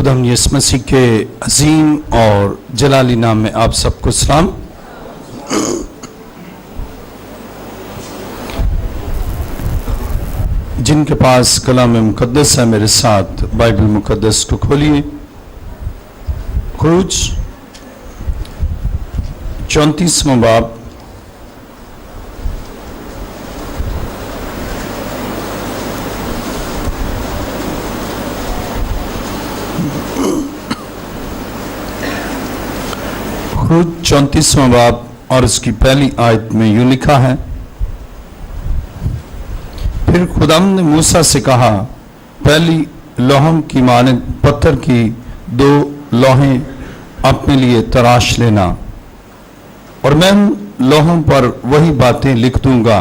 खुदाम यीशु मसीह के अजीम और जलाली नाम में आप सबको सलाम। जिनके पास कलाम मुकद्दस है मेरे साथ बाइबल मुकद्दस को खोलिए। खुरूज 34वां बाब खुरूज 34वां बाब और उसकी पहली आयत में यूं लिखा है, फिर खुदाम ने मूसा से कहा, पहली लोहों की मानद पत्थर की 2 लोहें अपने लिए तराश लेना और मैं उन लोहों पर वही बातें लिख दूंगा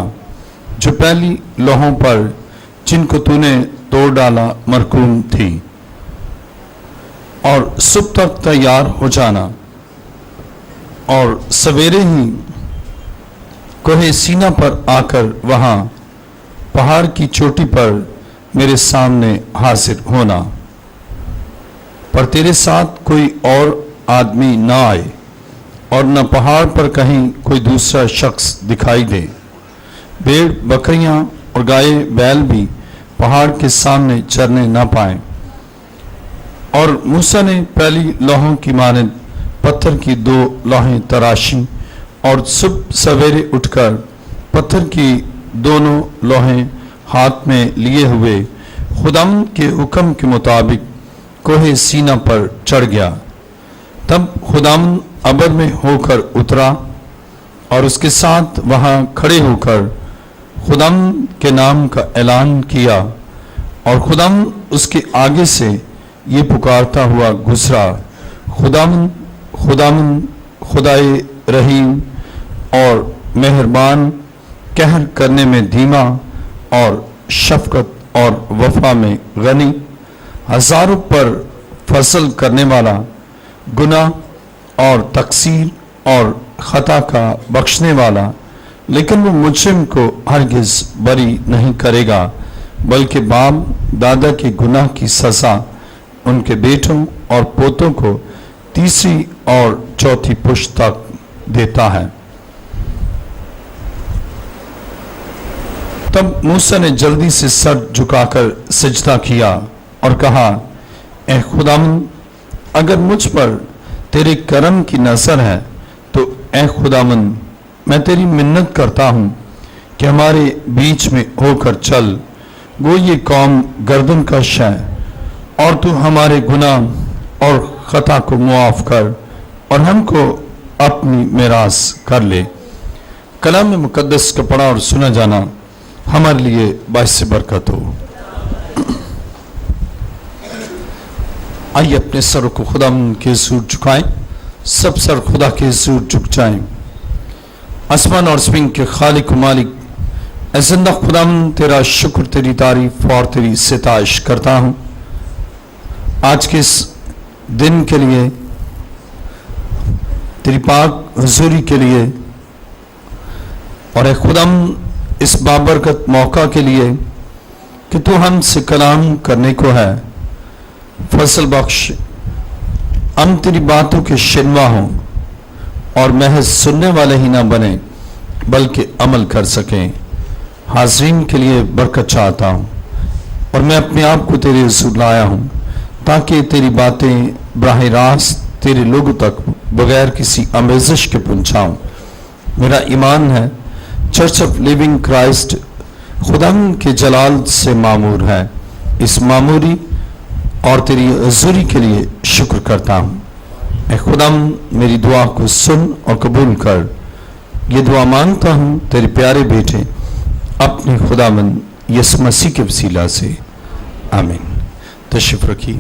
जो पहली लोहों पर जिनको तूने तोड़ डाला मरकूम थी, और सुबह तक तैयार हो जाना और सवेरे ही कोहे सीना पर आकर वहां पहाड़ की चोटी पर मेरे सामने हाजिर होना, पर तेरे साथ कोई और आदमी ना आए और न पहाड़ पर कहीं कोई दूसरा शख्स दिखाई दे। भेड़ बकरियां और गाय बैल भी पहाड़ के सामने चरने ना पाए। और मूसा ने पहली लोहों की मानद पत्थर की 2 लोहें तराशी और सुबह सवेरे उठकर पत्थर की दोनों लोहें हाथ में लिए हुए खुदाम के हुक्म के मुताबिक कोहे सीना पर चढ़ गया। तब खुदाम अबर में होकर उतरा और उसके साथ वहां खड़े होकर खुदाम के नाम का ऐलान किया, और खुदाम उसके आगे से ये पुकारता हुआ गुजरा, खुदाम खुदाम खुदाए रहीम और मेहरबान, कहर करने में धीमा और शफकत और वफा में गनी, हजारों पर फसल करने वाला, गुनाह और तकसीर और खता का बख्शने वाला, लेकिन वो मुजरिम को हरगिज बरी नहीं करेगा, बल्कि बाप दादा के गुनाह की सजा उनके बेटों और पोतों को 3री और 4थी पुश्त तक देता है। तब मूसा ने जल्दी से सर झुकाकर सजदा किया और कहा, ए खुदाम, अगर मुझ पर तेरे करम की नजर है तो ए खुदामन, मैं तेरी मिन्नत करता हूं कि हमारे बीच में होकर चल। वो ये कौम गर्दन कश है, और तू हमारे गुनाह और खता को मुआफ कर और हमको अपनी मेरास कर ले। कलाम में मुकद्दस का पढ़ा और सुना जाना हमारे लिए बाइस बरकत हो। आइए अपने सर को खुदा के हुजूर झुकाएं। सब सर खुदा के हुजूर झुक जाएं। आसमान और ज़मीन के खालिक मालिक, ऐ जिंदा खुदा, तेरा शुक्र, तेरी तारीफ और तेरी सिताइश करता हूं आज के इस दिन के लिए, तेरी पाक हुजूरी के लिए, और ए खुदाम इस बाबरकत मौका के लिए कि तू हमसे कलाम करने को है। फसल बख्श, हम तेरी बातों के शिनवा हों और महज सुनने वाले ही ना बने बल्कि अमल कर सकें। हाजरीन के लिए बरकत चाहता हूं और मैं अपने आप को तेरे हुजूर लाया हूं ताकि तेरी बातें बराह रास्त तेरे लोगों तक बगैर किसी आमेज़श के पहुंचाऊं। मेरा ईमान है चर्च ऑफ लिविंग क्राइस्ट खुदाम के जलाल से मामूर है। इस मामूरी और तेरी हुजूरी के लिए शुक्र करता हूं। ए खुदाम, मेरी दुआ को सुन और कबूल कर। ये दुआ मांगता हूं तेरे प्यारे बेटे अपने खुदावंद यीशु मसीह के वसीला से, आमीन। तशरीफ रखिए।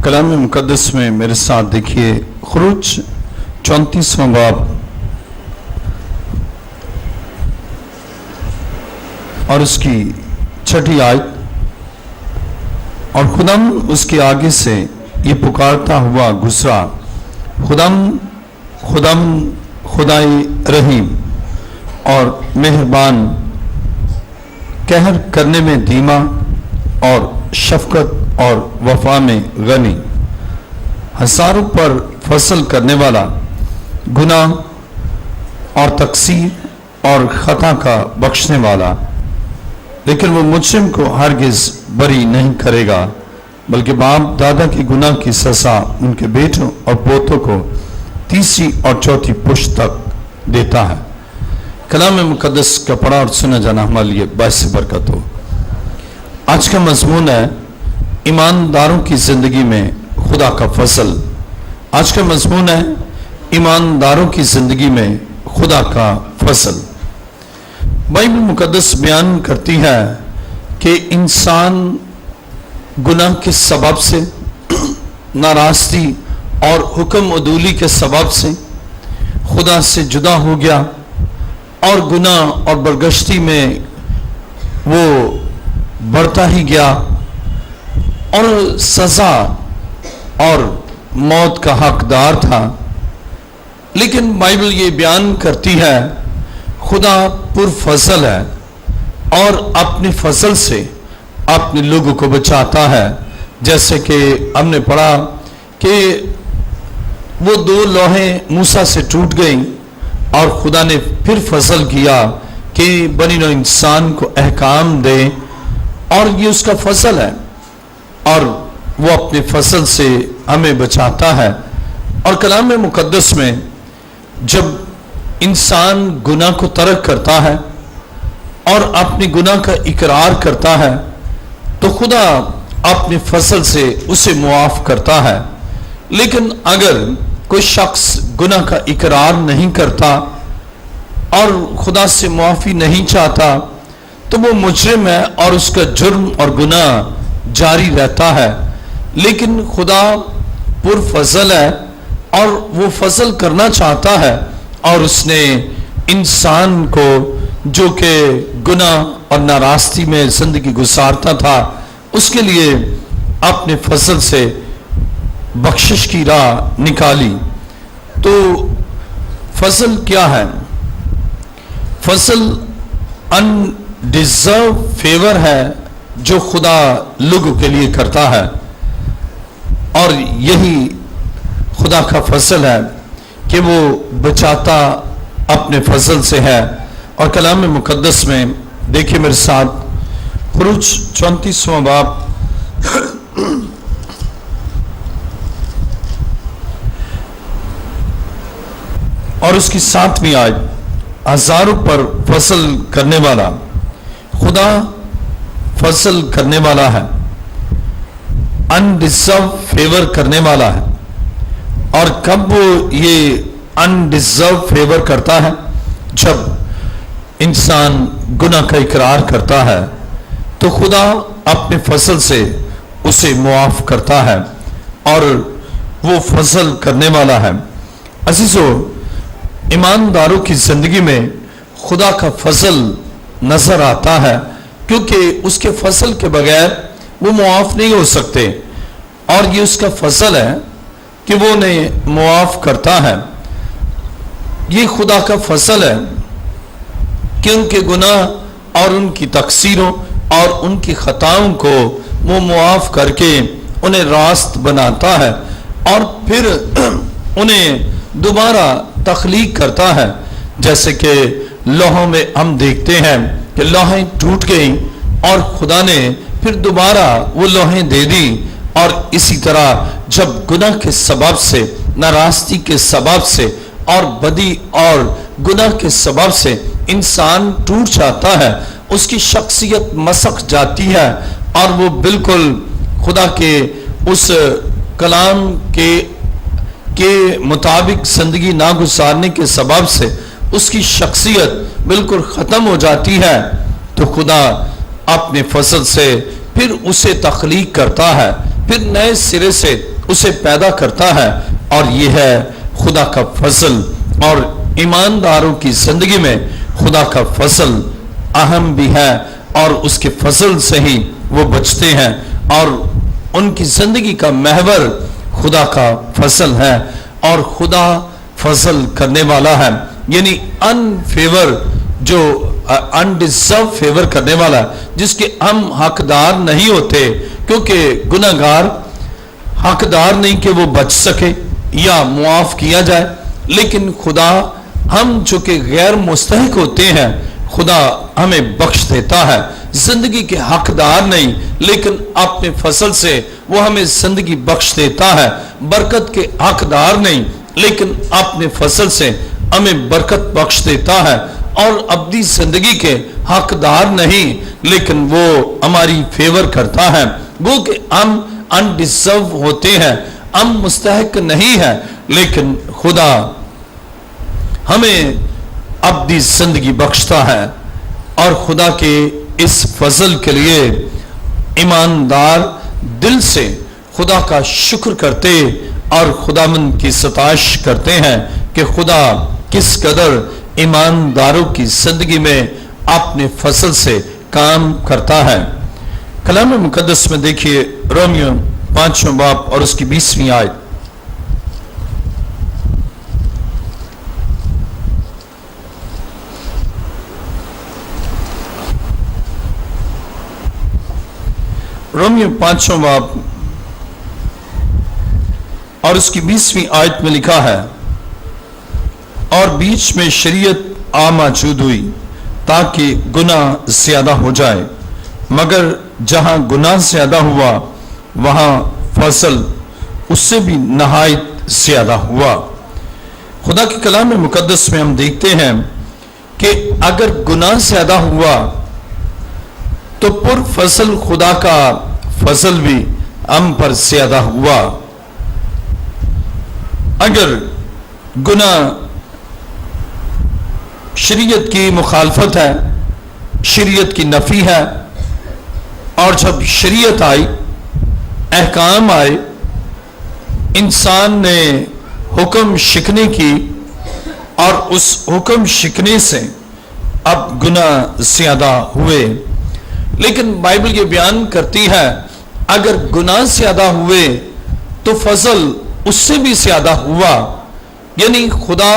कलाम मुकद्दस में मेरे साथ देखिए, खुरूज 34वां बाब और उसकी 6ठी आयत। और खुदम उसके आगे से ये पुकारता हुआ गुजरा, खुदम खुदम खुदाई रहीम और मेहरबान, कहर करने में धीमा और शफकत और वफा में गनी, हजारों पर फसल करने वाला, गुनाह और तकसीर और खता का बख्शने वाला। लेकिन वो मुजरिम को हरगिज बरी नहीं करेगा, बल्कि बाप दादा के गुनाह की सजा उनके बेटों और पोतों को तीसरी और चौथी पुश्त तक देता है। कलाम मुकद्दस का पढ़ा और सुना जाना हमारे लिए बाइस बरकत हो। आज का मजमून है ईमानदारों की जिंदगी में खुदा का फसल। आज का मजमून है ईमानदारों की जिंदगी में खुदा का फसल। बाइबल मुकद्दस बयान करती है कि इंसान गुनाह के सबब से, नाराजगी और हुक्म अदूली के सबब से खुदा से जुदा हो गया और गुनाह और बरगश्ती में वो बढ़ता ही गया और सजा और मौत का हकदार था। लेकिन बाइबल ये बयान करती है खुदा पुरफजल है और अपने फसल से अपने लोगों को बचाता है। जैसे कि हमने पढ़ा कि वो दो लोहें मूसा से टूट गईं और खुदा ने फिर फसल किया कि बनी नौ इंसान को अहकाम दे, और ये उसका फसल है और वो अपने फसल से हमें बचाता है। और कलाम मुकद्दस में जब इंसान गुनाह को तर्क करता है और अपने गुनाह का इकरार करता है तो खुदा अपने फसल से उसे मुआफ करता है। लेकिन अगर कोई शख्स गुनाह का इकरार नहीं करता और खुदा से मुआफी नहीं चाहता तो वो मुजरिम है और उसका जुर्म और गुनाह जारी रहता है। लेकिन खुदा पुरफजल है और वो फजल करना चाहता है और उसने इंसान को जो कि गुनाह और नाराजगी में जिंदगी गुजारता था उसके लिए अपने फसल से बख्शिश की राह निकाली। तो फसल क्या है? फसल अनडिजर्व फेवर है जो खुदा लोगों के लिए करता है, और यही खुदा का फसल है कि वो बचाता अपने फसल से है। और कलाम मुकद्दस में देखिए मेरे साथ, खुरूज 34वां बाब और उसकी 7वीं आयत, हजारों पर फसल करने वाला, खुदा फसल करने वाला है, अनडिजर्व फेवर करने वाला है। और कब वो ये अनडिजर्व फेवर करता है? जब इंसान गुनाह का इकरार करता है तो खुदा अपने फसल से उसे मुआफ करता है और वो फसल करने वाला है। अजीजों, ईमानदारों की जिंदगी में खुदा का फसल नजर आता है क्योंकि उसके फसल के बगैर वो मुआफ नहीं हो सकते, और ये उसका फसल है कि वो उन्हें मुआफ करता है। ये खुदा का फसल है कि उनके गुनाह और उनकी तकसीरों और उनकी खताओं को वो मुआफ करके उन्हें रास्त बनाता है और फिर उन्हें दोबारा तख्लीक करता है। जैसे कि लोहों में हम देखते हैं कि लोहें टूट गई और खुदा ने फिर दोबारा वो लोहें दे दी। और इसी तरह जब गुनाह के सबब से, नाराजगी के सबब से और बदी और गुनाह के सबब से इंसान टूट जाता है, उसकी शख्सियत मसक जाती है और वो बिल्कुल खुदा के उस कलाम के मुताबिक जिंदगी ना गुजारने के सबब से उसकी शख्सियत बिल्कुल ख़त्म हो जाती है। तो खुदा अपने फसल से फिर उसे तख्लीक करता है, फिर नए सिरे से उसे पैदा करता है, और ये है खुदा का फसल। और ईमानदारों की जिंदगी में खुदा का फसल अहम भी है और उसके फसल से ही वो बचते हैं और उनकी जिंदगी का महवर खुदा का फसल है और खुदा फसल करने वाला है, यानी अनफेवर, जो अनडिजर्व फेवर करने वाला, जिसके हम हकदार नहीं होते, क्योंकि गुनाहगार हकदार नहीं कि वो बच सके या मुआफ किया जाए, लेकिन खुदा, हम जो कि गैर मुस्तहिक होते हैं, खुदा हमें बख्श देता है। जिंदगी के हकदार नहीं, लेकिन अपने फसल से वो हमें जिंदगी बख्श देता है। बरकत के हकदार नहीं, लेकिन अपने फसल से हमें बरकत बख्श देता है। और अब्दी जिंदगी के हकदार नहीं, लेकिन वो हमारी फेवर करता है। वो कि हम अनडिजर्व होते हैं, हम मुस्तहिक नहीं है, लेकिन खुदा हमें अब्दी जिंदगी बख्शता है। और खुदा के इस फजल के लिए ईमानदार दिल से खुदा का शुक्र करते और खुदामंद की सताश करते हैं कि खुदा किस कदर ईमानदारों की जिंदगी में अपने फसल से काम करता है। कलाम मुकद्दस में देखिए रोमियो 5वां बाब और उसकी 20वीं आयत। रोमियो 5वां बाब और उसकी 20वीं आयत में लिखा है, और बीच में शरीयत आ मौजूद हुई ताकि गुनाह ज्यादा हो जाए, मगर जहां गुनाह ज्यादा हुआ वहां फसल उससे भी नहायत ज्यादा हुआ। खुदा के कलाम मुकद्दस में हम देखते हैं कि अगर गुनाह ज्यादा हुआ तो पुर फसल खुदा का फसल भी हम पर ज्यादा हुआ। अगर गुनाह शरीयत की मुखालफत है, शरीयत की नफी है, और जब शरीयत आई, अहकाम आए, इंसान ने हुक्म शिकने की और उस हुक्म शिकने से अब गुनाह ज्यादा हुए। लेकिन बाइबल ये बयान करती है अगर गुनाह ज्यादा हुए तो फजल उससे भी ज्यादा हुआ। यानी खुदा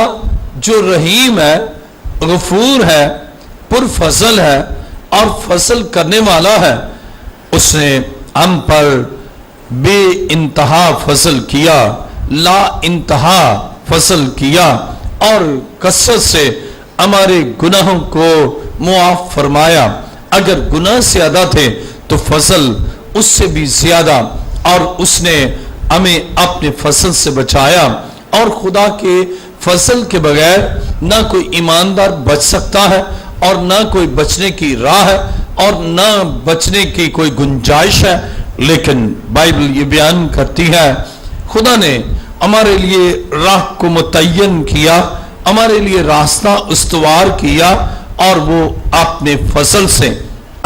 जो रहीम है, गफूर है, पुरफजल है और फसल करने वाला है, उसने हम पर बे इंतहा फसल किया, ला इंतहा फसल किया और कसरत से हमारे गुनाहों को मुआफ फरमाया। अगर गुनाह ज्यादा थे तो फसल उससे भी ज्यादा, और उसने हमें अपने फसल से बचाया। और खुदा के फसल के बगैर ना कोई ईमानदार बच सकता है और ना कोई बचने की राह है और ना बचने की कोई गुंजाइश है। लेकिन बाइबल ये बयान करती है खुदा ने हमारे लिए राह को मुतय्यन किया, हमारे लिए रास्ता उस्तवार किया और वो अपने फसल से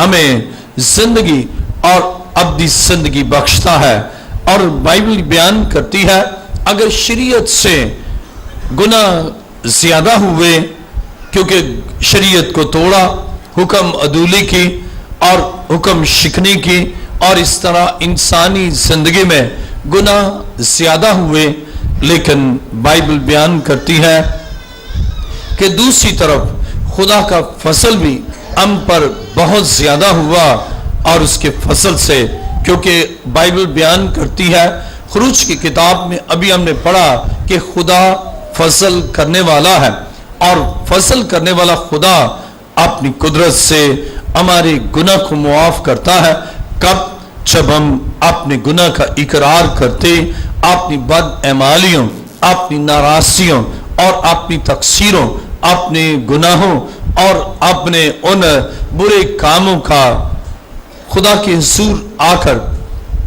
हमें जिंदगी और अब्दी जिंदगी बख्शता है। और बाइबल बयान करती है अगर शरीयत से गुनाह ज्यादा हुए, क्योंकि शरीयत को तोड़ा, हुक्म अदूली की और हुक्म शिकने की, और इस तरह इंसानी जिंदगी में गुनाह ज्यादा हुए, लेकिन बाइबल बयान करती है कि दूसरी तरफ खुदा का फसल भी हम पर बहुत ज्यादा हुआ। और उसके फसल से, क्योंकि बाइबल बयान करती है, खुरूज की किताब में अभी हमने पढ़ा कि खुदा फसल करने वाला है और फसल करने वाला खुदा अपनी कुदरत से हमारे गुनाह को मुआफ करता है। कब? जब हम अपने गुनाह का इकरार करते, अपनी बदअमालियों, अपनी नाराजियों और अपनी तकसीरों, अपने गुनाहों और अपने उन बुरे कामों का खुदा के हुजूर आकर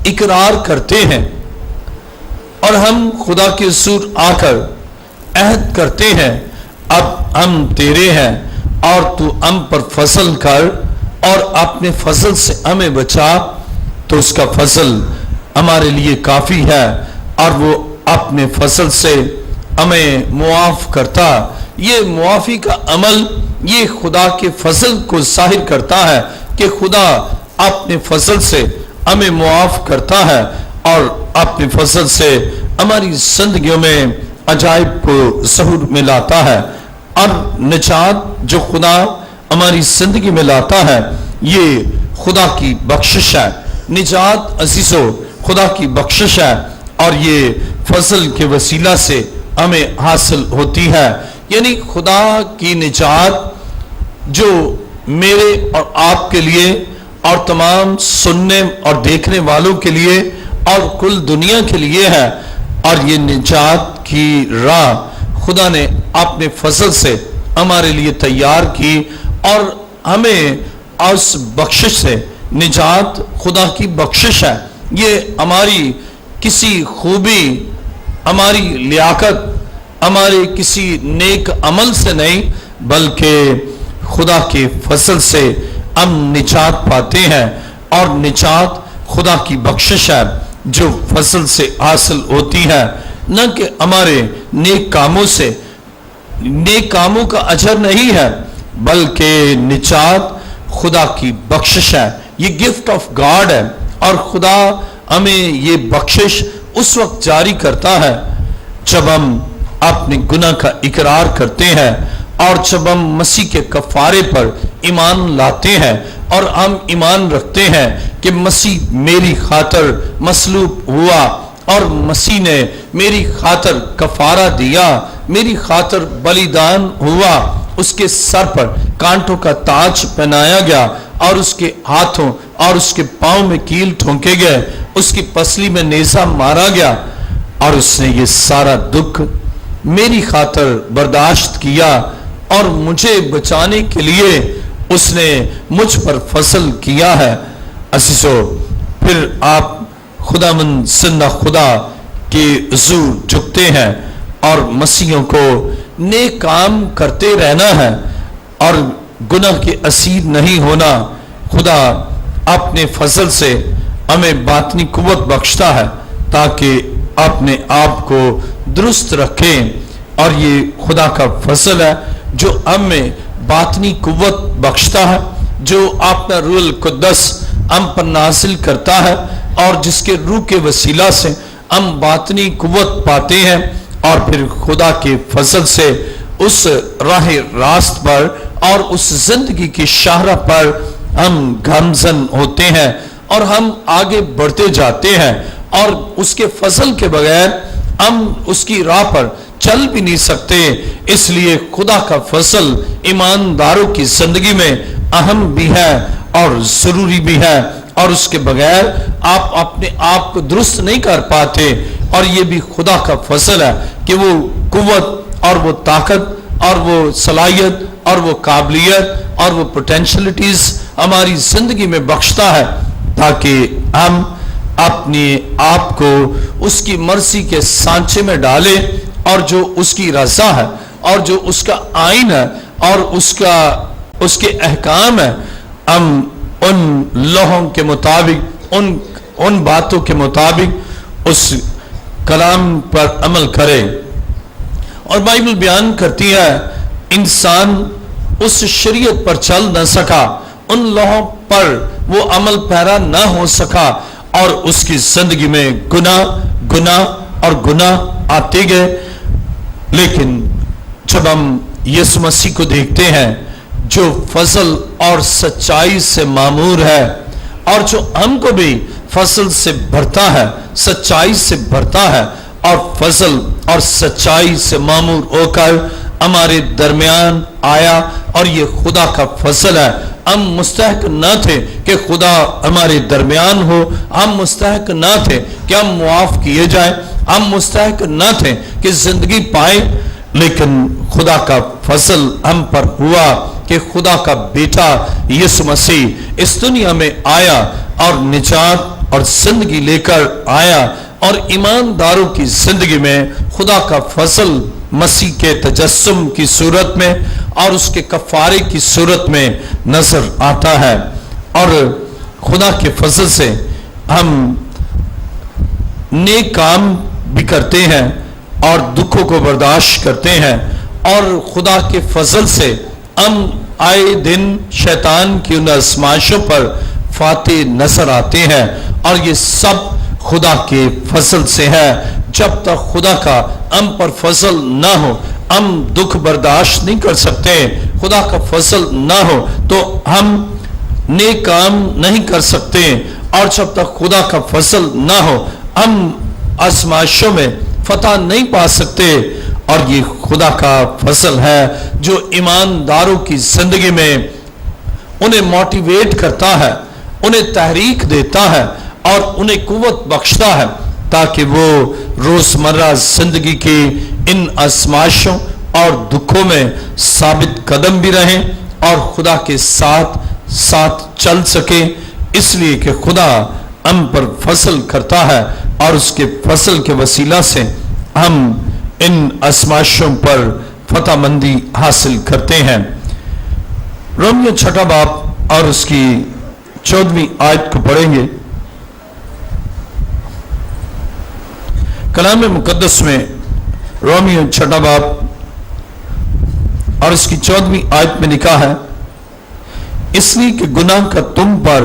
इकरार करते हैं और हम खुदा के हुजूर आकर अहद करते हैं, अब हम तेरे हैं और तू हम पर फसल कर और अपने फसल से हमें बचा, तो उसका फसल हमारे लिए काफी है और वो अपने फसल से हमें मुआफ करता। ये मुआफी का अमल ये खुदा के फसल को जाहिर करता है कि खुदा अपने फसल से हमें मुआफ करता है और अपने फजल से हमारी जिंदगियों में अजायब को ज़हूर में लाता है। और निजात जो खुदा हमारी जिंदगी में लाता है ये खुदा की बख्शिश है। निजात अजीजों खुदा की बख्शिश है और ये फजल के वसीला से हमें हासिल होती है। यानी खुदा की निजात जो मेरे और आपके लिए और तमाम सुनने और देखने वालों के लिए और कुल दुनिया के लिए है। और ये निजात की राह खुदा ने अपने फजल से हमारे लिए तैयार की और हमें उस बख्शिश से निजात खुदा की बख्शिश है। ये हमारी किसी खूबी, हमारी लियाकत, हमारे किसी नेक अमल से नहीं बल्कि खुदा के फजल से हम निजात पाते हैं। और निजात खुदा की बख्शिश है जो फजल से हासिल होती है, न कि हमारे नेक कामों से। नेक कामों का अजर नहीं है बल्कि निजात खुदा की बख्शिश है। ये गिफ्ट ऑफ गॉड है और खुदा हमें ये बख्शिश उस वक्त जारी करता है जब हम अपने गुनाह का इकरार करते हैं और जब हम मसीह के कफारे पर ईमान लाते हैं और हम ईमान रखते हैं कि मसीह मेरी खातर मसलूब हुआ और मसीह ने मेरी खातर कफारा दिया, मेरी खातर बलिदान हुआ, उसके सर पर कांटों का ताज पहनाया गया और उसके हाथों और उसके पांव में कील ठोंके गए, उसकी पसली में नेजा मारा गया और उसने ये सारा दुख मेरी खातर बर्दाश्त किया और मुझे बचाने के लिए उसने मुझ पर फसल किया है। असीसो फिर आप खुदावंद जिंदा खुदा के हुजूर झुकते हैं और मसीहों को नेक काम करते रहना है और गुनाह के असीर नहीं होना। खुदा अपने फजल से हमें बातनी कुव्वत बख्शता है ताकि अपने आप को दुरुस्त रखें और ये खुदा का फजल है जो हमें बातनी कुव्वत बख्शता है, जो अपना रूह कुद्दस हम पर नाजिल करता है और जिसके रूह के वसीला से हम बातनी कुव्वत पाते हैं और फिर खुदा के फजल से उस राह रास्त पर और उस जिंदगी की शाहरा पर हम गामजन होते हैं और हम आगे बढ़ते जाते हैं और उसके फजल के बगैर हम उसकी राह पर चल भी नहीं सकते। इसलिए खुदा का फजल ईमानदारों की जिंदगी में अहम भी है और जरूरी भी है और उसके बगैर आप अपने आप को दुरुस्त नहीं कर पाते। और ये भी खुदा का फजल है कि वो कुव्वत और वो ताकत और वो सलाहियत और वो काबिलियत और वो पोटेंशलिटीज हमारी जिंदगी में बख्शता है ताकि हम अपने आप को उसकी मर्जी के सांचे में डालें और जो उसकी रजा है और जो उसका आइन है और उसके अहकाम है हम उन लोहों के मुताबिक उन बातों के मुताबिक उस कलाम पर अमल करें। और बाइबल बयान करती है इंसान उस शरीयत पर चल न सका, उन लोहों पर वो अमल पैरा न हो सका और उसकी जिंदगी में गुनाह और गुनाह आते गए। लेकिन जब हम यीशु मसीह को देखते हैं जो फजल और सच्चाई से मामूर है और जो हमको भी फजल से भरता है, सच्चाई से भरता है और फजल और सच्चाई से मामूर होकर हमारे दरमियान आया और ये खुदा का फजल है। हम मुस्तहक न थे कि खुदा हमारे दरमियान हो, हम मुस्तहक न थे कि हम मुआफ किए जाए, हम मुस्तहक न थे कि जिंदगी पाए, लेकिन खुदा का फजल हम पर हुआ कि खुदा का बेटा यीशु मसीह इस दुनिया में आया और निजात और जिंदगी लेकर आया और ईमानदारों की जिंदगी में खुदा का फजल मसीह के तजस्सुम की सूरत में और उसके कफारे की सूरत में नजर आता है। और खुदा के फजल से हम नेक काम भी करते हैं और दुखों को बर्दाश्त करते हैं और खुदा के फजल से हम आए दिन शैतान की उन आजमाइशों पर फाते नजर आते हैं और ये सब खुदा के फसल से है। जब तक खुदा का हम पर फसल ना हो हम दुख बर्दाश्त नहीं कर सकते। खुदा का फसल ना हो तो हम नेक काम नहीं कर सकते, और जब तक खुदा का फसल ना हो हम आजमाइशों में फतह नहीं पा सकते। और ये खुदा का फसल है जो ईमानदारों की जिंदगी में उन्हें मोटिवेट करता है, उन्हें तहरीक देता है और उन्हें कुव्वत बख्शता है, ताकि वो रोजमर्रा जिंदगी की इन आजमाइशों और दुखों में साबित कदम भी रहें और खुदा के साथ साथ चल सके। इसलिए कि खुदा हम पर फसल करता है और उसके फसल के वसीला से हम इन आजमाइशों पर फतहमंदी हासिल करते हैं। रोमियो 6 बाब और उसकी 14वीं आयत को पढ़ेंगे। कलाम मुकद्दस में रोमियो 6 बाब और उसकी 14वीं आयत में लिखा है, इसलिए कि गुनाह का तुम पर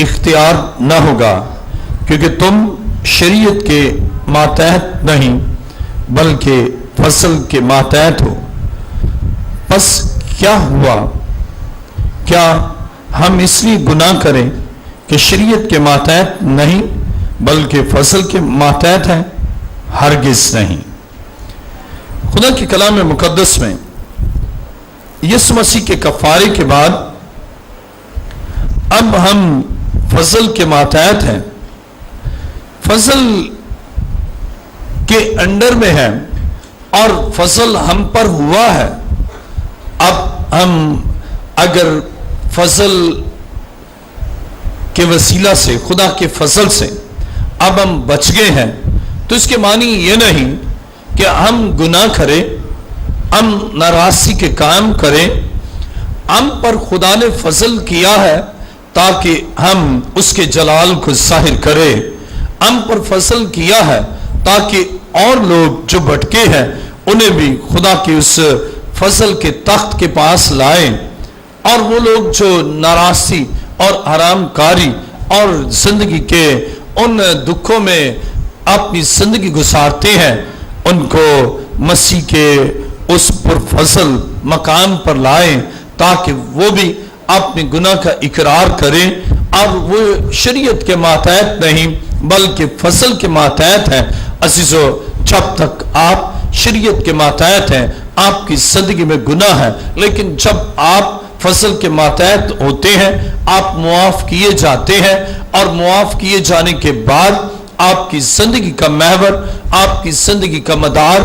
इख्तियार न होगा, क्योंकि तुम शरीयत के मातहत नहीं बल्कि फसल के मातहत हो। बस क्या हुआ, क्या हम इसलिए गुनाह करें कि शरीयत के मातहत नहीं बल्कि फसल के मातहत हैं? हरगिज नहीं। खुदा के कलाम मुकद्दस में यीशु मसीह के कफारे के बाद अब हम फसल के मातहत हैं, फसल के अंडर में है और फसल हम पर हुआ है। अब हम अगर फसल के वसीला से, खुदा के फसल से अब हम बच गए हैं, तो इसके मानी ये नहीं कि हम गुनाह करें, हम नाराज़गी के काम करें। हम पर खुदा ने फसल किया है ताकि हम उसके जलाल को जाहिर करें। हम पर फसल किया है ताकि और लोग जो भटके हैं उन्हें भी खुदा की उस फसल के तख्त के पास लाएं, और वो लोग जो नाराज़गी और हरामकारी और जिंदगी के उन दुखों में अपनी जिंदगी गुजारते हैं उनको मसीह के उस पुरफसल मकाम पर लाएं, ताकि वो भी अपने गुनाह का इकरार करें और वो शरीयत के मातहत नहीं बल्कि फसल के मातहत हैं। अजीजो, जब तक आप शरीयत के मातहत हैं आपकी जिंदगी में गुनाह है, लेकिन जब आप फसल के मातहत होते हैं आप मुआफ किए जाते हैं, और मुआफ किए जाने के बाद आपकी जिंदगी का महवर, आपकी जिंदगी का मदार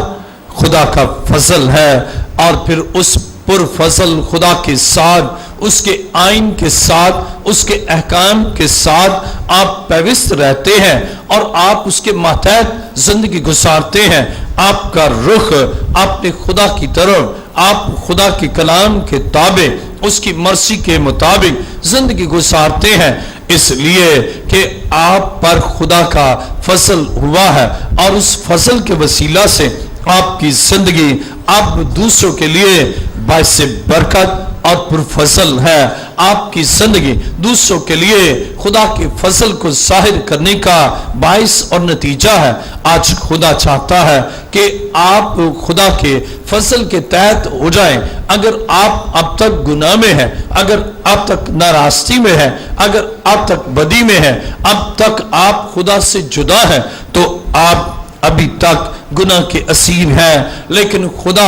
खुदा का फजल है। और फिर उस पुरफजल खुदा के साथ, उसके आइन के साथ, उसके अहकाम के साथ आप पवित्र रहते हैं और आप उसके मातहत जिंदगी गुजारते हैं। आपका रुख अपने खुदा की तरफ, आप खुदा के कलाम के ताबे, उसकी मर्जी के मुताबिक जिंदगी गुजारते हैं, इसलिए कि आप पर खुदा का फसल हुआ है और उस फसल के वसीला से आपकी जिंदगी अब दूसरों के लिए बाइसे बरकत और पुरफसल है। आपकी जिंदगी दूसरों के लिए खुदा के फसल को जाहिर करने का बाइस और नतीजा है। आज खुदा चाहता है कि आप खुदा के फसल के तहत हो जाएं। अगर आप अब तक गुनाह में हैं, अगर अब तक नाराज़गी में हैं, अगर अब तक बदी में हैं, अब तक आप खुदा से जुदा हैं, तो आप अभी तक गुनाह के असीर है। लेकिन खुदा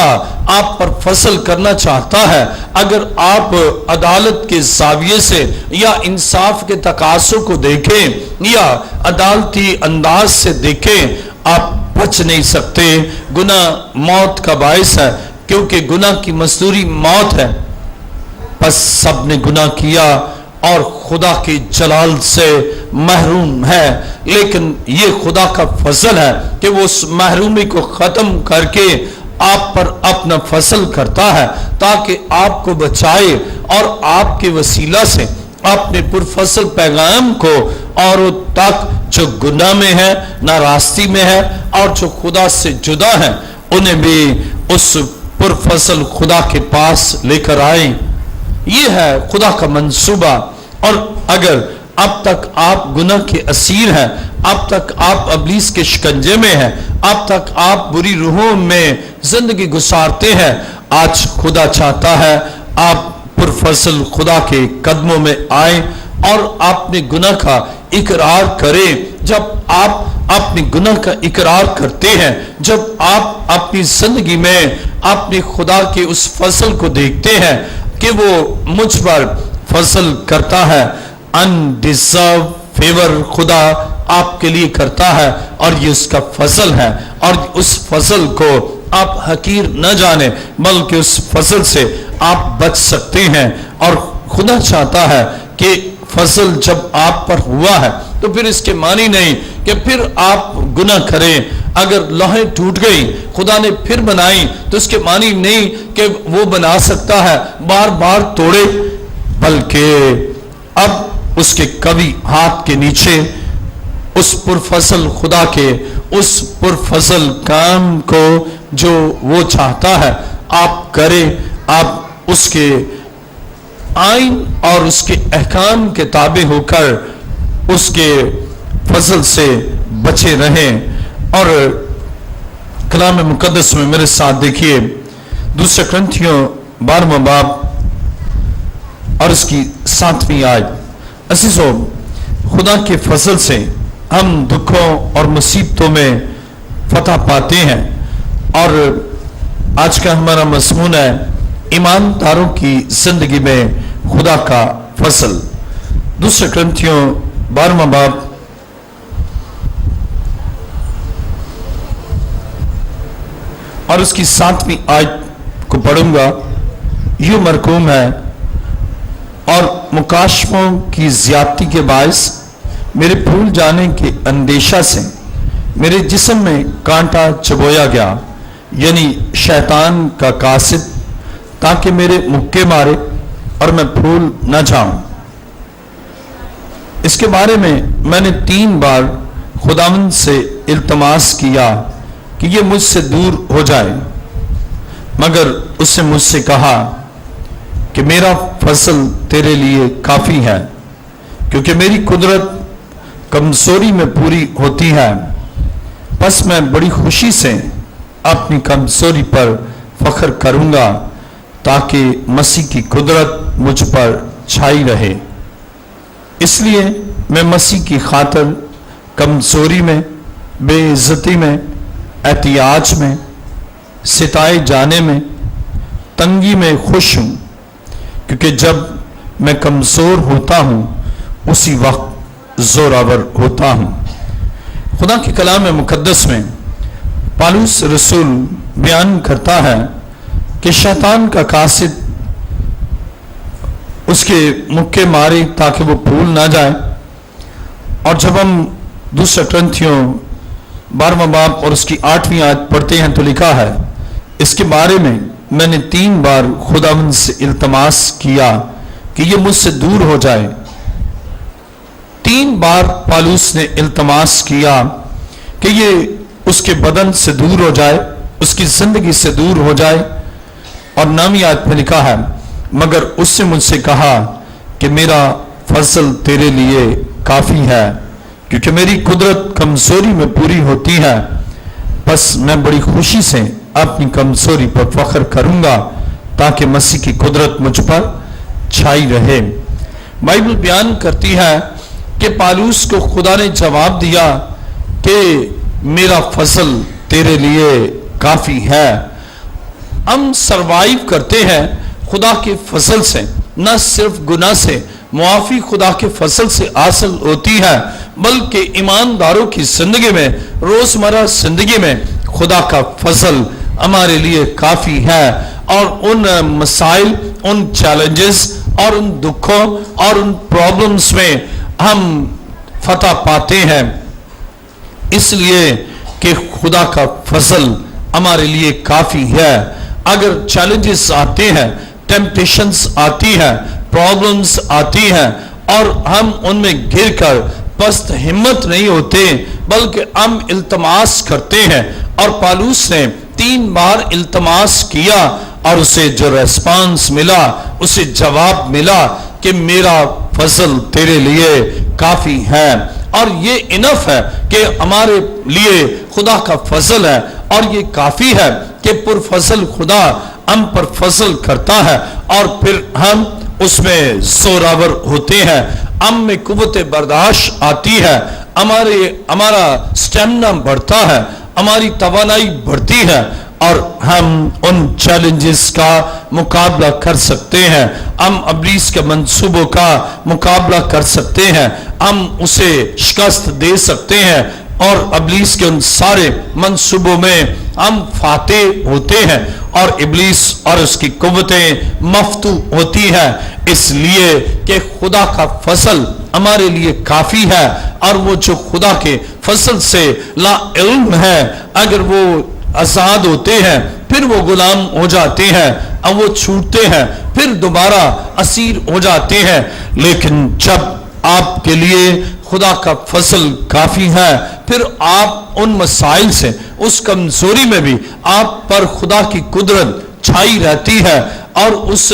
आप पर फसल करना चाहता है। अगर आप अदालत के जाविये से या इंसाफ के तकासों को देखें या अदालती अंदाज से देखें, आप बच नहीं सकते। गुनाह मौत का बायस है, क्योंकि गुनाह की मजदूरी मौत है। बस सब ने गुनाह किया और खुदा के जलाल से महरूम है। लेकिन ये खुदा का फजल है कि वो उस महरूमी को खत्म करके आप पर अपना फसल करता है, ताकि आपको बचाए और आपके वसीला से अपने पुरफसल पैगाम को और तक जो गुनाह में है, नाराज़गी में है और जो खुदा से जुदा है, उन्हें भी उस पुरफसल खुदा के पास लेकर आए। ये है खुदा का मंसूबा। और अगर अब तक आप गुनाह के असीर हैं, अब तक आप इब्लीस के शिकंजे में हैं, अब तक आप बुरी रूहों में जिंदगी गुजारते हैं। आज खुदा चाहता है आप पुरफसल खुदा के कदमों में आए और अपने गुनाह का इकरार करें। जब आप अपने गुनाह का इकरार करते हैं, जब आप अपनी जिंदगी में अपने खुदा के उस फसल को देखते हैं कि वो मुझ पर फसल करता है, अनडिजर्व फेवर खुदा आपके लिए करता है और ये उसका फसल है, और उस फसल को आप हकीर न जाने बल्कि उस फसल से आप बच सकते हैं। और खुदा चाहता है कि फसल जब आप पर हुआ है तो फिर इसके मानी नहीं कि फिर आप गुनाह करें। अगर लोहे टूट गई, खुदा ने फिर बनाई, तो इसके मानी नहीं कि वो बना सकता है बार बार तोड़े, बल्कि अब उसके कवि हाथ के नीचे उस पुरफसल खुदा के उस पुरफसल काम को जो वो चाहता है आप करें। आप उसके आइन और उसके अहकाम के ताबे होकर उसके फसल से बचे रहें। और कलाम मुकद्दस में मेरे साथ देखिए 2 कुरिन्थियों 12वां बाब और उसकी 7वीं आयत। अज़ीज़ों, खुदा के फसल से हम दुखों और मुसीबतों में फतह पाते हैं। और आज का हमारा मज़मून है ईमानदारों की जिंदगी में खुदा का फसल। 2 कुरिन्थियों 12वां बाब और उसकी 7वीं आयत को पढ़ूंगा। यूं मरकूम है, और मुकाशफों की ज्यादती के बायस मेरे भूल जाने के अंदेशा से मेरे जिस्म में कांटा चबोया गया, यानी शैतान का कासिद, ताकि मेरे मुक्के मारे और मैं भूल न जाऊं। इसके बारे में मैंने 3 बार खुदावंद से इल्तमास किया कि ये मुझसे दूर हो जाए, मगर उसने मुझसे कहा कि मेरा फसल तेरे लिए काफी है, क्योंकि मेरी कुदरत कमजोरी में पूरी होती है। बस मैं बड़ी खुशी से अपनी कमजोरी पर फख्र करूंगा, ताकि मसीह की कुदरत मुझ पर छाई रहे। इसलिए मैं मसीह की खातिर कमजोरी में, बेइज्जती में, एहतियाज में, सिताए जाने में, तंगी में खुश हूं, क्योंकि जब मैं कमजोर होता हूं उसी वक्त जोरावर होता हूं। खुदा के कलाम मुकद्दस में पौलुस रसूल बयान करता है कि शैतान का कासिद उसके मुक्के मारे ताकि वो भूल ना जाए। और जब हम 2 कुरिन्थियों 12वां बाब और उसकी 8वीं आयत पढ़ते हैं तो लिखा है, इसके बारे में मैंने 3 बार खुदावंद से इल्तमास किया कि ये मुझसे दूर हो जाए। 3 बार पौलुस ने इल्तमास किया कि ये उसके बदन से दूर हो जाए, उसकी जिंदगी से दूर हो जाए। और 9वीं आयत में लिखा है, मगर उससे मुझसे कहा कि मेरा फसल तेरे लिए काफी है, क्योंकि मेरी कुदरत कमजोरी में पूरी होती है। बस मैं बड़ी खुशी से अपनी कमजोरी पर फख्र करूंगा, ताकि मसीह की कुदरत मुझ पर छाई रहे। बाइबल बयान करती है कि पौलुस को खुदा ने जवाब दिया कि मेरा फसल तेरे लिए काफी है। हम सरवाइव करते हैं खुदा के फसल से, न सिर्फ गुनाह से मुआफी खुदा के फसल से हासिल होती है, बल्कि ईमानदारों की जिंदगी में, रोजमर्रा जिंदगी में खुदा का फसल हमारे लिए काफी है। और उन मसाइल, उन चैलेंजेस और उन दुखों और उन प्रॉब्लम्स में हम फतह पाते हैं, इसलिए कि खुदा का फसल हमारे लिए काफी है। अगर चैलेंजेस आते हैं, टेम्पटेशंस आती है, प्रॉब्लम्स आती हैं और हम उनमें गिरकर पस्त हिम्मत नहीं होते, बल्कि हम इल्तमास करते हैं। और पौलुस ने 3 बार इल्तमास किया और उसे जो रेस्पॉन्स मिला, उसे जवाब मिला कि मेरा फसल तेरे लिए काफी है। और ये इनफ है कि हमारे लिए खुदा का फजल है, और ये काफी है कि पुरफजल खुदा हम पर फजल करता है, और फिर हम उसमें जोरावर होते हैं, हम में कुव्वत बर्दाश्त आती है, हमारा स्टेमिना बढ़ता है, हमारी तवानाई बढ़ती है, और हम उन चैलेंजेस का मुकाबला कर सकते हैं, हम इब्लीस के मंसूबों का मुकाबला कर सकते हैं, हम उसे शिकस्त दे सकते हैं, और इब्लीस के उन सारे मंसूबों में हम फाते होते हैं, और इब्लीस और उसकी कुव्वतें मफ्तू होती हैं, इसलिए कि खुदा का फसल हमारे लिए काफी है। और वो जो खुदा के फसल से ला इल्म है, अगर वो आजाद होते हैं फिर वो गुलाम हो जाते हैं, अब वो छूटते हैं फिर दोबारा असीर हो जाते हैं। लेकिन जब आपके लिए खुदा का फसल काफी है, फिर आप उन मसाइल से, उस कमजोरी में भी आप पर खुदा की कुदरत छाई रहती है, और उस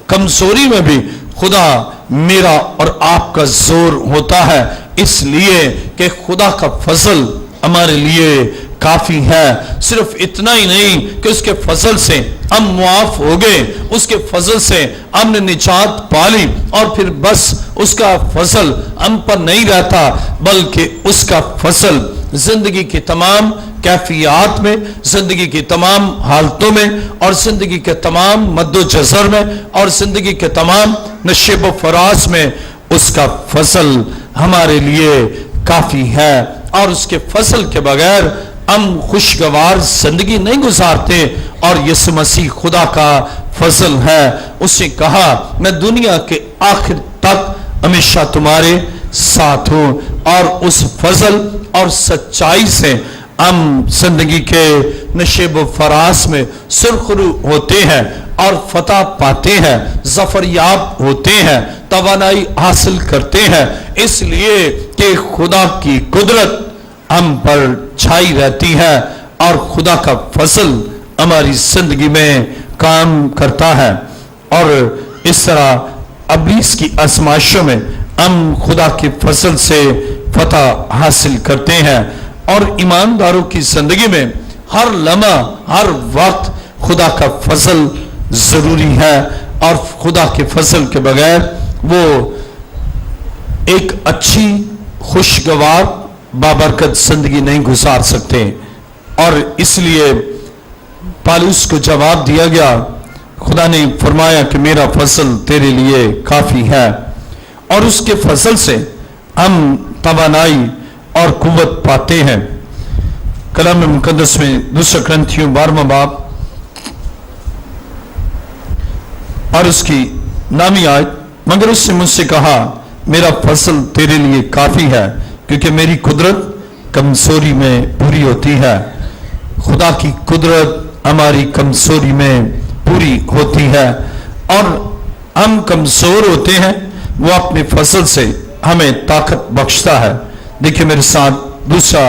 कमजोरी में भी खुदा मेरा और आपका जोर होता है, इसलिए कि खुदा का फसल हमारे लिए काफी है। सिर्फ इतना ही नहीं कि उसके फजल से हम मुआफ हो गए, उसके फजल से हमने निजात पाली, और फिर बस उसका फसल हम पर नहीं रहता, बल्कि उसका फसल जिंदगी की तमाम कैफियत में, जिंदगी की तमाम हालतों में, और जिंदगी के तमाम मद्दोजज़र में, और जिंदगी के तमाम नशेब फराज में उसका फसल हमारे लिए काफी है। और उसके फसल के बगैर हम खुशगवार जिंदगी नहीं गुजारते, और यीशु मसीह खुदा का फजल है। उसने कहा, मैं दुनिया के आखिर तक हमेशा तुम्हारे साथ हूं, और उस फजल और सच्चाई से हम जिंदगी के नशेब फराज में सुरखरू होते हैं, और फतह पाते हैं, जफरयाब होते हैं, तवानाई हासिल करते हैं, इसलिए कि खुदा की कुदरत हम पर छाई रहती है, और खुदा का फसल हमारी जिंदगी में काम करता है। और इस तरह इब्लीस की आजमाइशों में हम खुदा के फसल से फतह हासिल करते हैं, और ईमानदारों की जिंदगी में हर लम्हा, हर वक्त खुदा का फसल जरूरी है, और खुदा के फसल के बगैर वो एक अच्छी खुशगवार बाबरकत जिंदगी नहीं गुजार सकते। और इसलिए पालूस को जवाब दिया गया, खुदा ने फरमाया कि मेरा फसल तेरे लिए काफी है, और उसके फसल से हम तवानाई और कुव्वत पाते हैं। कलाम मुकद्दस में 2 कुरिन्थियों 12वां बाब और उसकी 9वीं आयत, मगर उसने मुझसे कहा, मेरा फसल तेरे लिए काफी है, क्योंकि मेरी कुदरत कमजोरी में पूरी होती है। खुदा की कुदरत हमारी कमजोरी में पूरी होती है, और हम कमजोर होते हैं, वो अपने फसल से हमें ताकत बख्शता है। देखिए मेरे साथ 2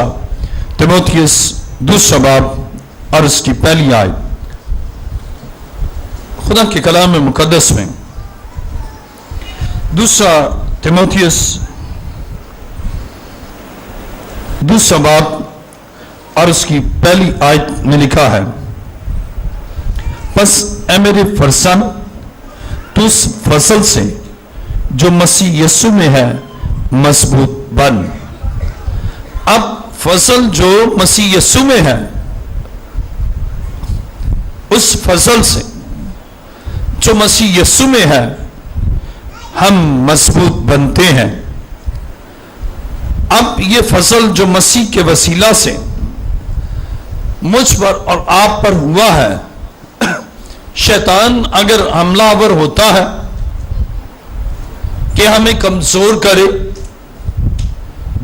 तीमुथियुस 2 बाब और उसकी पहली आयत, खुदा के कलाम मुकद्दस में 2 तीमुथियुस 2 बाब और उसकी पहली आयत में लिखा है, बस ऐ मेरे फरसान, तू उस फसल से जो मसीह यीशु में है मजबूत बन। अब फसल जो मसीह यीशु में है, उस फसल से जो मसीह यीशु में है हम मजबूत बनते हैं। अब ये फसल जो मसीह के वसीला से मुझ पर और आप पर हुआ है, शैतान अगर हमलावर होता है कि हमें कमजोर करे,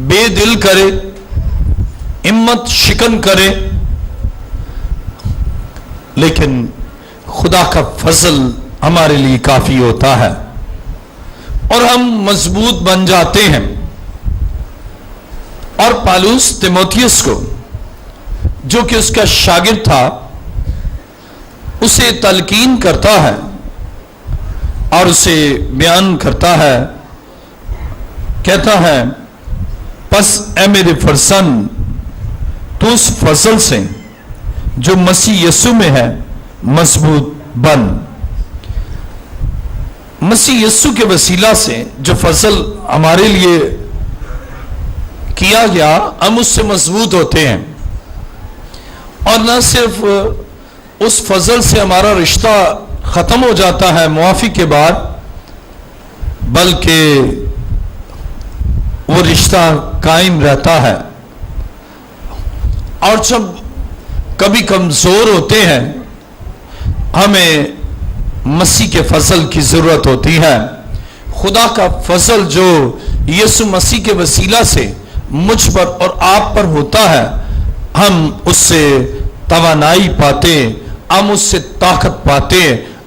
बेदिल करे, हिम्मत शिकन करे, लेकिन खुदा का फजल हमारे लिए काफी होता है और हम मजबूत बन जाते हैं। और पालूस तीमुथियुस को, जो कि उसका शागिर्द था, उसे तलकीन करता है और उसे बयान करता है कहता है, बस ए मेरे फरजंद, तू उस फसल से जो मसीह यीशु में है मजबूत बन। मसीह यीशु के वसीला से जो फसल हमारे लिए किया गया, हम उससे मजबूत होते हैं। और न सिर्फ उस फसल से हमारा रिश्ता खत्म हो जाता है मुआफी के बाद, बल्कि वो रिश्ता कायम रहता है। और जब कभी कमजोर होते हैं, हमें मसीह के फसल की जरूरत होती है। खुदा का फसल जो यीशु मसीह के वसीला से मुझ पर और आप पर होता है, हम उससे तवानाई पाते, हम उससे ताकत पाते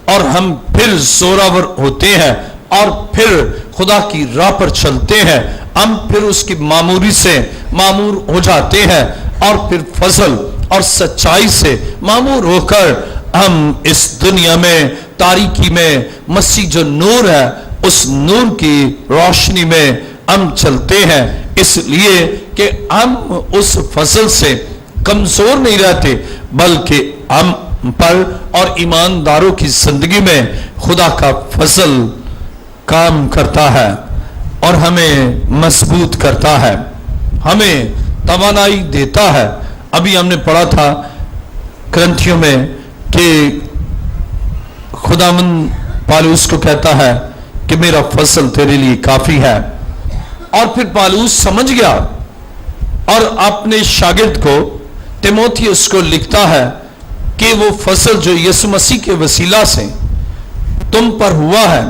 और हम फिर जोरावर होते हैं और फिर खुदा की राह पर चलते हैं। हम फिर उसकी मामूरी से मामूर हो जाते हैं और फिर फजल और सच्चाई से मामूर होकर हम इस दुनिया में तारीकी में मसीह जो नूर है, उस नूर की रोशनी में हम चलते हैं, इसलिए कि हम उस फसल से कमजोर नहीं रहते, बल्कि हम पर और ईमानदारों की जिंदगी में खुदा का फसल काम करता है और हमें मजबूत करता है, हमें तवानाई देता है। अभी हमने पढ़ा था ग्रंथियों में कि खुदावंद पालूस को कहता है कि मेरा फसल तेरे लिए काफी है। और फिर पालूस समझ गया और अपने शागिर्द को तिमोथियुस को लिखता है कि वो फसल जो यीशु मसीह के वसीला से तुम पर हुआ है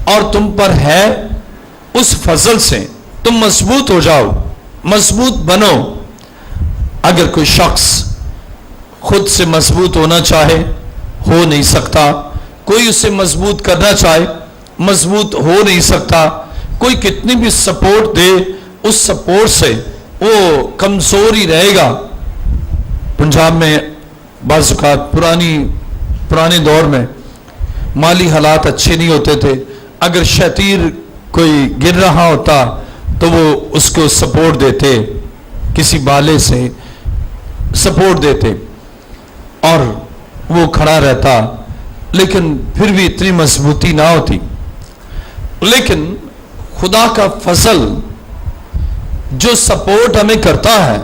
और तुम पर है, उस फसल से तुम मजबूत हो जाओ, मजबूत बनो। अगर कोई शख्स खुद से मजबूत होना चाहे, हो नहीं सकता। कोई उसे मजबूत करना चाहे, मजबूत हो नहीं सकता। कोई कितनी भी सपोर्ट दे, उस सपोर्ट से वो कमजोर ही रहेगा। पंजाब में बाज़-औक़ात पुराने दौर में माली हालात अच्छे नहीं होते थे। अगर शतीर कोई गिर रहा होता तो वो उसको सपोर्ट देते, किसी बाले से सपोर्ट देते और वो खड़ा रहता, लेकिन फिर भी इतनी मजबूती ना होती। लेकिन खुदा का फसल जो सपोर्ट हमें करता है,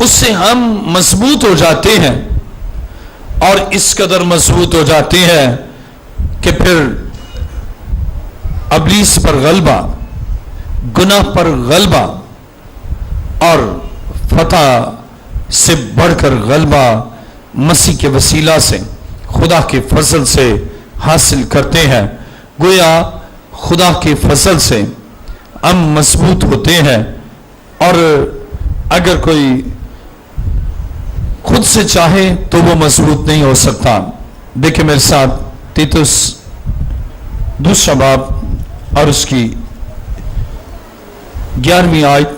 उससे हम मजबूत हो जाते हैं और इस कदर मजबूत हो जाते हैं कि फिर अबलीस पर गलबा, गुनाह पर गलबा और फतह से बढ़कर गलबा मसीह के वसीला से, खुदा के फसल से हासिल करते हैं। गोया खुदा के फसल से हम मजबूत होते हैं। और अगर कोई खुद से चाहे तो वो मजबूत नहीं हो सकता। देखिए मेरे साथ तीतुस दूसरा बाब और उसकी 11वीं आयत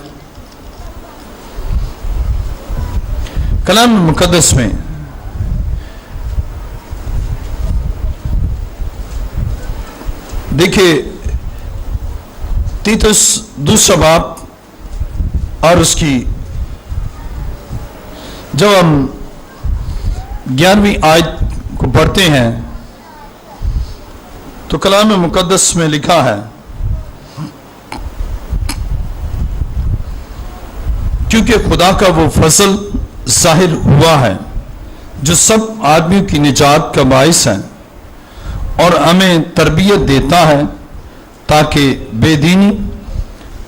कलाम मुकद्दस में देखिए, तीतुस दूसरा बाब और उसकी जब हम 11वीं आयत को पढ़ते हैं तो कलाम मुकद्दस में लिखा है, क्योंकि खुदा का वो फसल जाहिर हुआ है जो सब आदमियों की निजात का बाइस है और हमें तरबियत देता है ताकि बेदीनी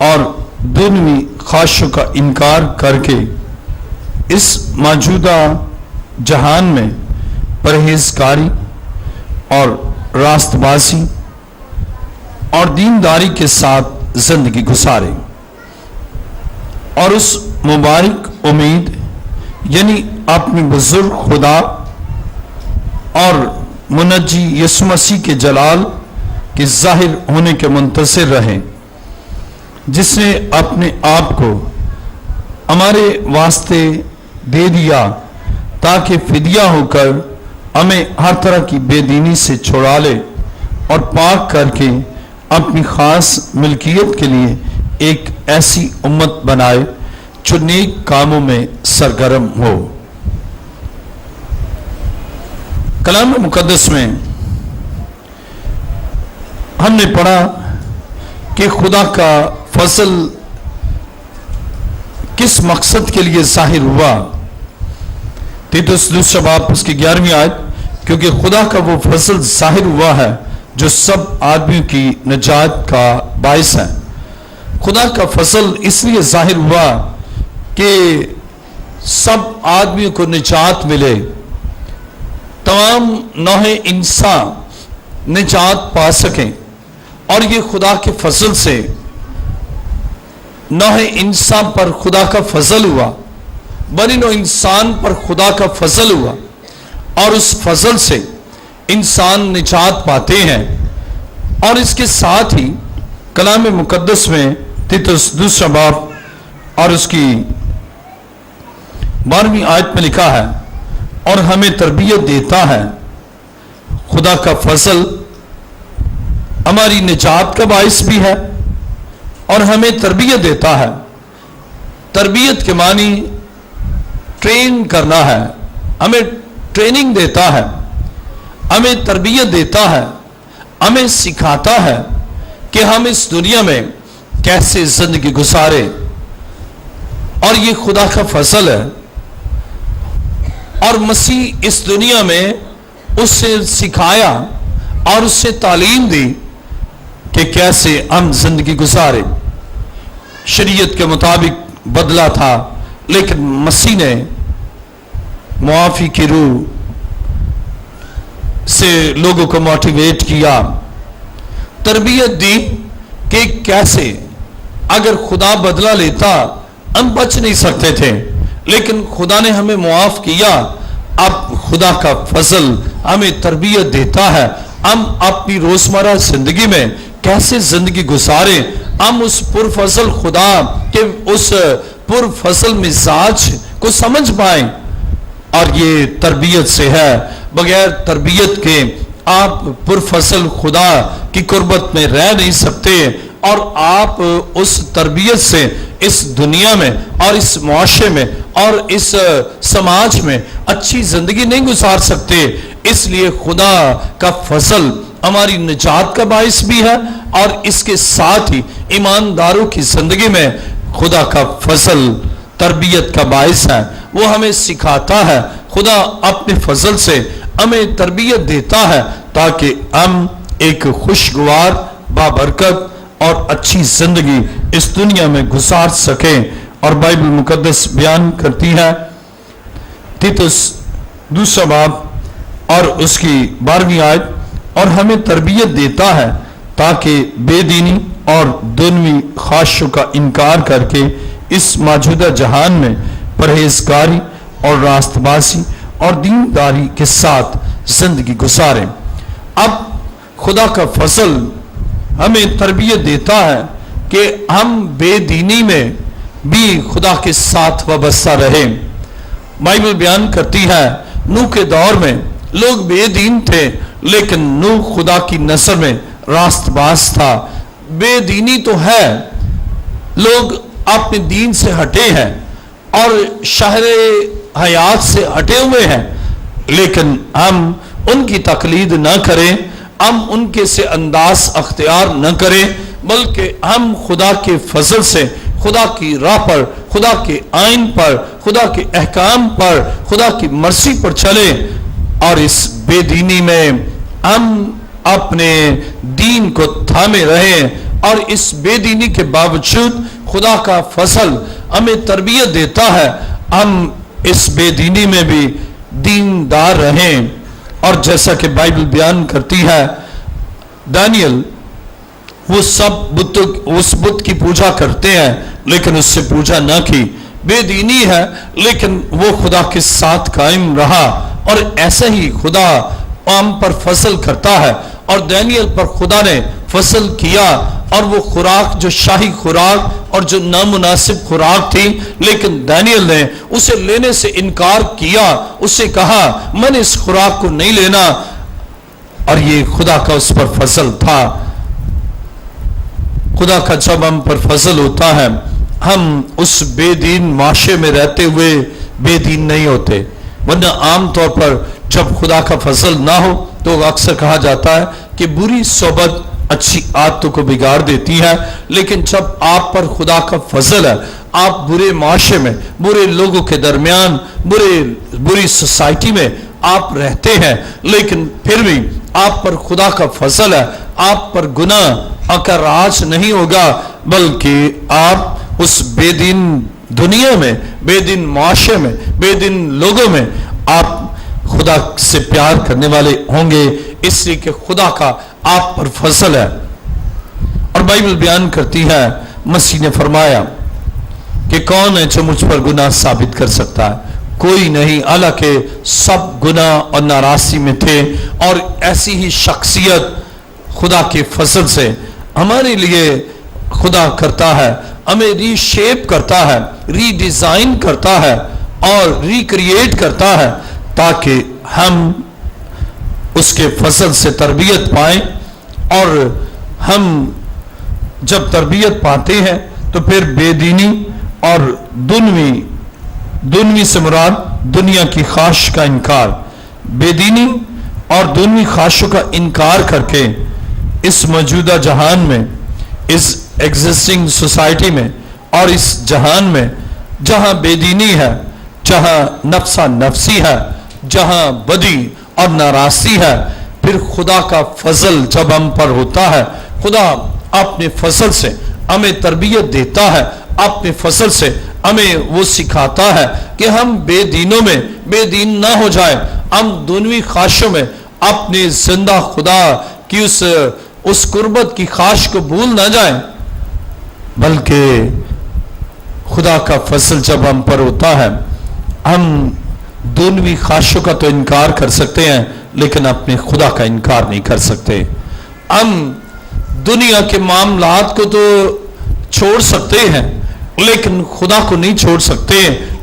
और दुनियावी ख्वाहिशों का इनकार करके इस मौजूदा जहान में परहेजगारी और रास्तबाजी और दीनदारी के साथ जिंदगी गुजारे और उस मुबारक उम्मीद यानी अपने बुजुर्ग खुदा और मुनज्जी यीशु मसीह के जलाल के जाहिर होने के मुंतज़िर रहे, जिसने अपने आप को हमारे वास्ते दे दिया ताकि फिदिया होकर हमें हर तरह की बेदीनी से छुड़ा ले और पाक करके अपनी खास मिल्कियत के लिए एक ऐसी उम्मत बनाए जो नेक कामों में सरगर्म हो। कलाम मुकद्दस में हमने पढ़ा कि खुदा का फजल किस मकसद के लिए जाहिर हुआ। तीतुस दूसरा बाब उसकी 11वीं आयत, क्योंकि खुदा का वो फजल जाहिर हुआ है जो सब आदमियों की निजात का बायस है। खुदा का फजल इसलिए जाहिर हुआ कि सब आदमियों को निजात मिले, तमाम नौहे इंसान निजात पा सकें। और ये खुदा के फजल से नौहे इंसान पर खुदा का फजल हुआ, बनी नौ इंसान पर खुदा का फजल हुआ, और उस फजल से इंसान निजात पाते हैं। और इसके साथ ही कलाम मुकद्दस में तीतुस दूसरा बाब और उसकी 12वीं आयत में लिखा है, और हमें तरबियत देता है। खुदा का फजल हमारी निजात का बायस भी है और हमें तरबियत देता है। तरबियत के मानी ट्रेन करना है, हमें ट्रेनिंग देता है, हमें तरबियत देता है, हमें सिखाता है कि हम इस दुनिया में कैसे जिंदगी गुजारे। और ये खुदा का फजल है। और मसीह इस दुनिया में उससे सिखाया और उससे तालीम दी कि कैसे हम जिंदगी गुजारे। शरीयत के मुताबिक बदला था, लेकिन मसीह ने मुआफी की रूह से लोगों को मोटिवेट किया, तरबियत दी कि कैसे अगर खुदा बदला लेता हम बच नहीं सकते थे, लेकिन खुदा ने हमें मुआफ किया। अब खुदा का फजल हमें तरबियत देता है, हम अपनी रोजमर्रा जिंदगी में कैसे जिंदगी गुजारे, हम उस पुरफजल खुदा के उस पुरफजल मिजाज को समझ पाए। और ये तरबियत से है, बगैर तरबियत के आप पुरफजल खुदा की कुर्बत में रह नहीं सकते, और आप उस तरबियत से इस दुनिया में और इस मुआशरे में और इस समाज में अच्छी जिंदगी नहीं गुजार सकते। इसलिए खुदा का फजल हमारी निजात का बायस भी है, और इसके साथ ही ईमानदारों की जिंदगी में खुदा का फजल तरबियत का बायस है। वो हमें सिखाता है, खुदा अपने फजल से हमें तरबियत देता है ताकि हम एक खुशगवार, बाबरकत और अच्छी जिंदगी इस दुनिया में गुजार सकें। और बाइबल मुकद्दस बयान करती है, तीतुस दूसरा बाब और उसकी 12वीं आयत, और हमें तरबियत देता है ताकि बेदीनी और दुनवी ख्वाहिशों का इनकार करके इस मौजूदा जहान में परहेजगारी और रास्तबाजी और दीनदारी के साथ जिंदगी गुजारें। अब खुदा का फजल हमें तरबियत देता है कि हम बेदीनी में भी खुदा के साथ वाबस्ता रहें। बाइबल बयान करती है, नूह के दौर में लोग बेदीन थे, लेकिन नूह खुदा की नजर में रास्तबाज था। बेदीनी तो है, लोग अपने दीन से हटे हैं और शहरे हयात से हटे हुए हैं, लेकिन हम उनकी तकलीद न करें, हम उनके से अंदाज अख्तियार न करें, बल्कि हम खुदा के फजल से खुदा की राह पर, खुदा के आइन पर, खुदा के अहकाम पर, खुदा की मर्जी पर चले। और इस बेदीनी में हम अपने दीन को थामे रहें, और इस बेदीनी के बावजूद खुदा का फजल हमें तरबियत देता है, हम इस बेदीनी में भी दीनदार रहें। और जैसा कि बाइबल बयान करती है, दानियल वो सब उस बुत की पूजा करते हैं, लेकिन उससे पूजा न की, बेदीनी है, लेकिन वो खुदा के साथ कायम रहा। और ऐसा ही खुदा हम पर फजल करता है, और दानियल पर खुदा ने फजल किया, और वो खुराक जो शाही खुराक और जो नामुनासिब खुराक थी, लेकिन दानियल ने उसे लेने से इनकार किया, उससे कहा मैंने इस खुराक को नहीं लेना, और ये खुदा का उस पर फजल था। खुदा का जब हम पर फजल होता है, हम उस बेदीन माशे में रहते हुए बेदीन नहीं होते। वरना आमतौर पर जब खुदा का फजल ना हो तो अक्सर कहा जाता है कि बुरी सोबत अच्छी आदतों को बिगाड़ देती है। लेकिन जब आप पर खुदा का फजल है, आप बुरे माशरे में, बुरे लोगों के दरमियान, बुरी सोसाइटी में आप रहते हैं, लेकिन फिर भी आप पर खुदा का फजल है, आप पर गुनाह का राज नहीं होगा, बल्कि आप उस बेदीन दुनिया में, बेदीन माशरे में, बेदीन लोगों में आप खुदा से प्यार करने वाले होंगे, इसलिए कि खुदा का आप पर फजल है। और बाइबल बयान करती है, मसीह ने फरमाया कि कौन है जो मुझ पर गुनाह साबित कर सकता है? कोई नहीं, हालांकि सब गुनाह और नाराजगी में थे। और ऐसी ही शख्सियत खुदा के फजल से हमारे लिए खुदा करता है, हमें रीशेप करता है, रीडिजाइन करता है और रिक्रिएट करता है, ताकि हम उसके फजल से तरबियत पाएं। और हम जब तरबियत पाते हैं तो फिर बेदीनी और दुनवी से मुराद दुनिया की ख्वाहिश का इनकार, बेदीनी और दुनवी ख्वाहिशों का इनकार करके इस मौजूदा जहान में, इस एग्जिस्टिंग सोसाइटी में और इस जहान में जहां बेदीनी है, जहां नफ्सा नफसी है, जहां बदी और नाराजगी है, फिर खुदा का फजल जब हम पर होता है, खुदा अपने फजल से हमें तरबियत देता है, अपने फजल से हमें वो सिखाता है कि हम बेदीनों में बेदीन ना हो जाए, हम दुनवी ख्वाहिशों में अपने जिंदा खुदा की उस कुर्बत की ख्वाहिश को भूल ना जाए, बल्कि खुदा का फजल जब हम पर होता है, हम दुनवी ख्वाहिशों का तो इनकार कर सकते हैं, लेकिन अपने खुदा का इनकार नहीं कर सकते। हम दुनिया के मामलात को तो छोड़ सकते हैं, लेकिन खुदा को नहीं छोड़ सकते।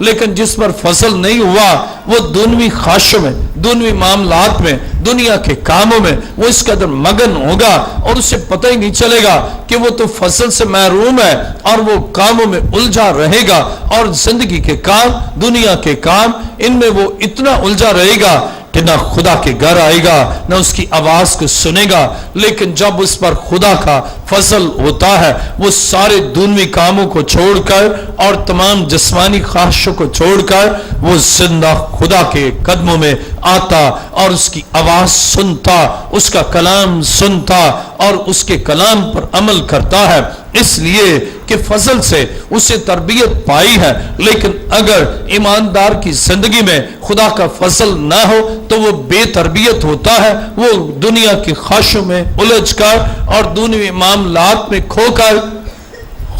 लेकिन जिस पर फजल नहीं हुआ, वो दुनवी ख्वाहिशों में, दुनवी मामलात में, दुनिया के कामों में वो इस कदर मगन होगा और उसे पता ही नहीं चलेगा कि वो तो फजल से महरूम है, और वो कामों में उलझा रहेगा। और जिंदगी के काम, दुनिया के काम, इनमें वो इतना उलझा रहेगा कि ना खुदा के घर आएगा, ना उसकी आवाज को सुनेगा। लेकिन जब उस पर खुदा का फजल होता है, वो सारे दुनवी कामों को छोड़कर और तमाम जिस्मानी ख्वाहिशों को छोड़कर वो जिंदा खुदा के कदमों में आता और उसकी आवाज सुनता, उसका कलाम सुनता और उसके कलाम पर अमल करता है, इसलिए कि फजल से उसे तरबियत पाई है। लेकिन अगर ईमानदार की जिंदगी में खुदा का फजल ना हो तो वो बेतरबियत होता है, वो दुनिया की ख्वाहिशों में उलझकर और दुनिया मामलात में खोकर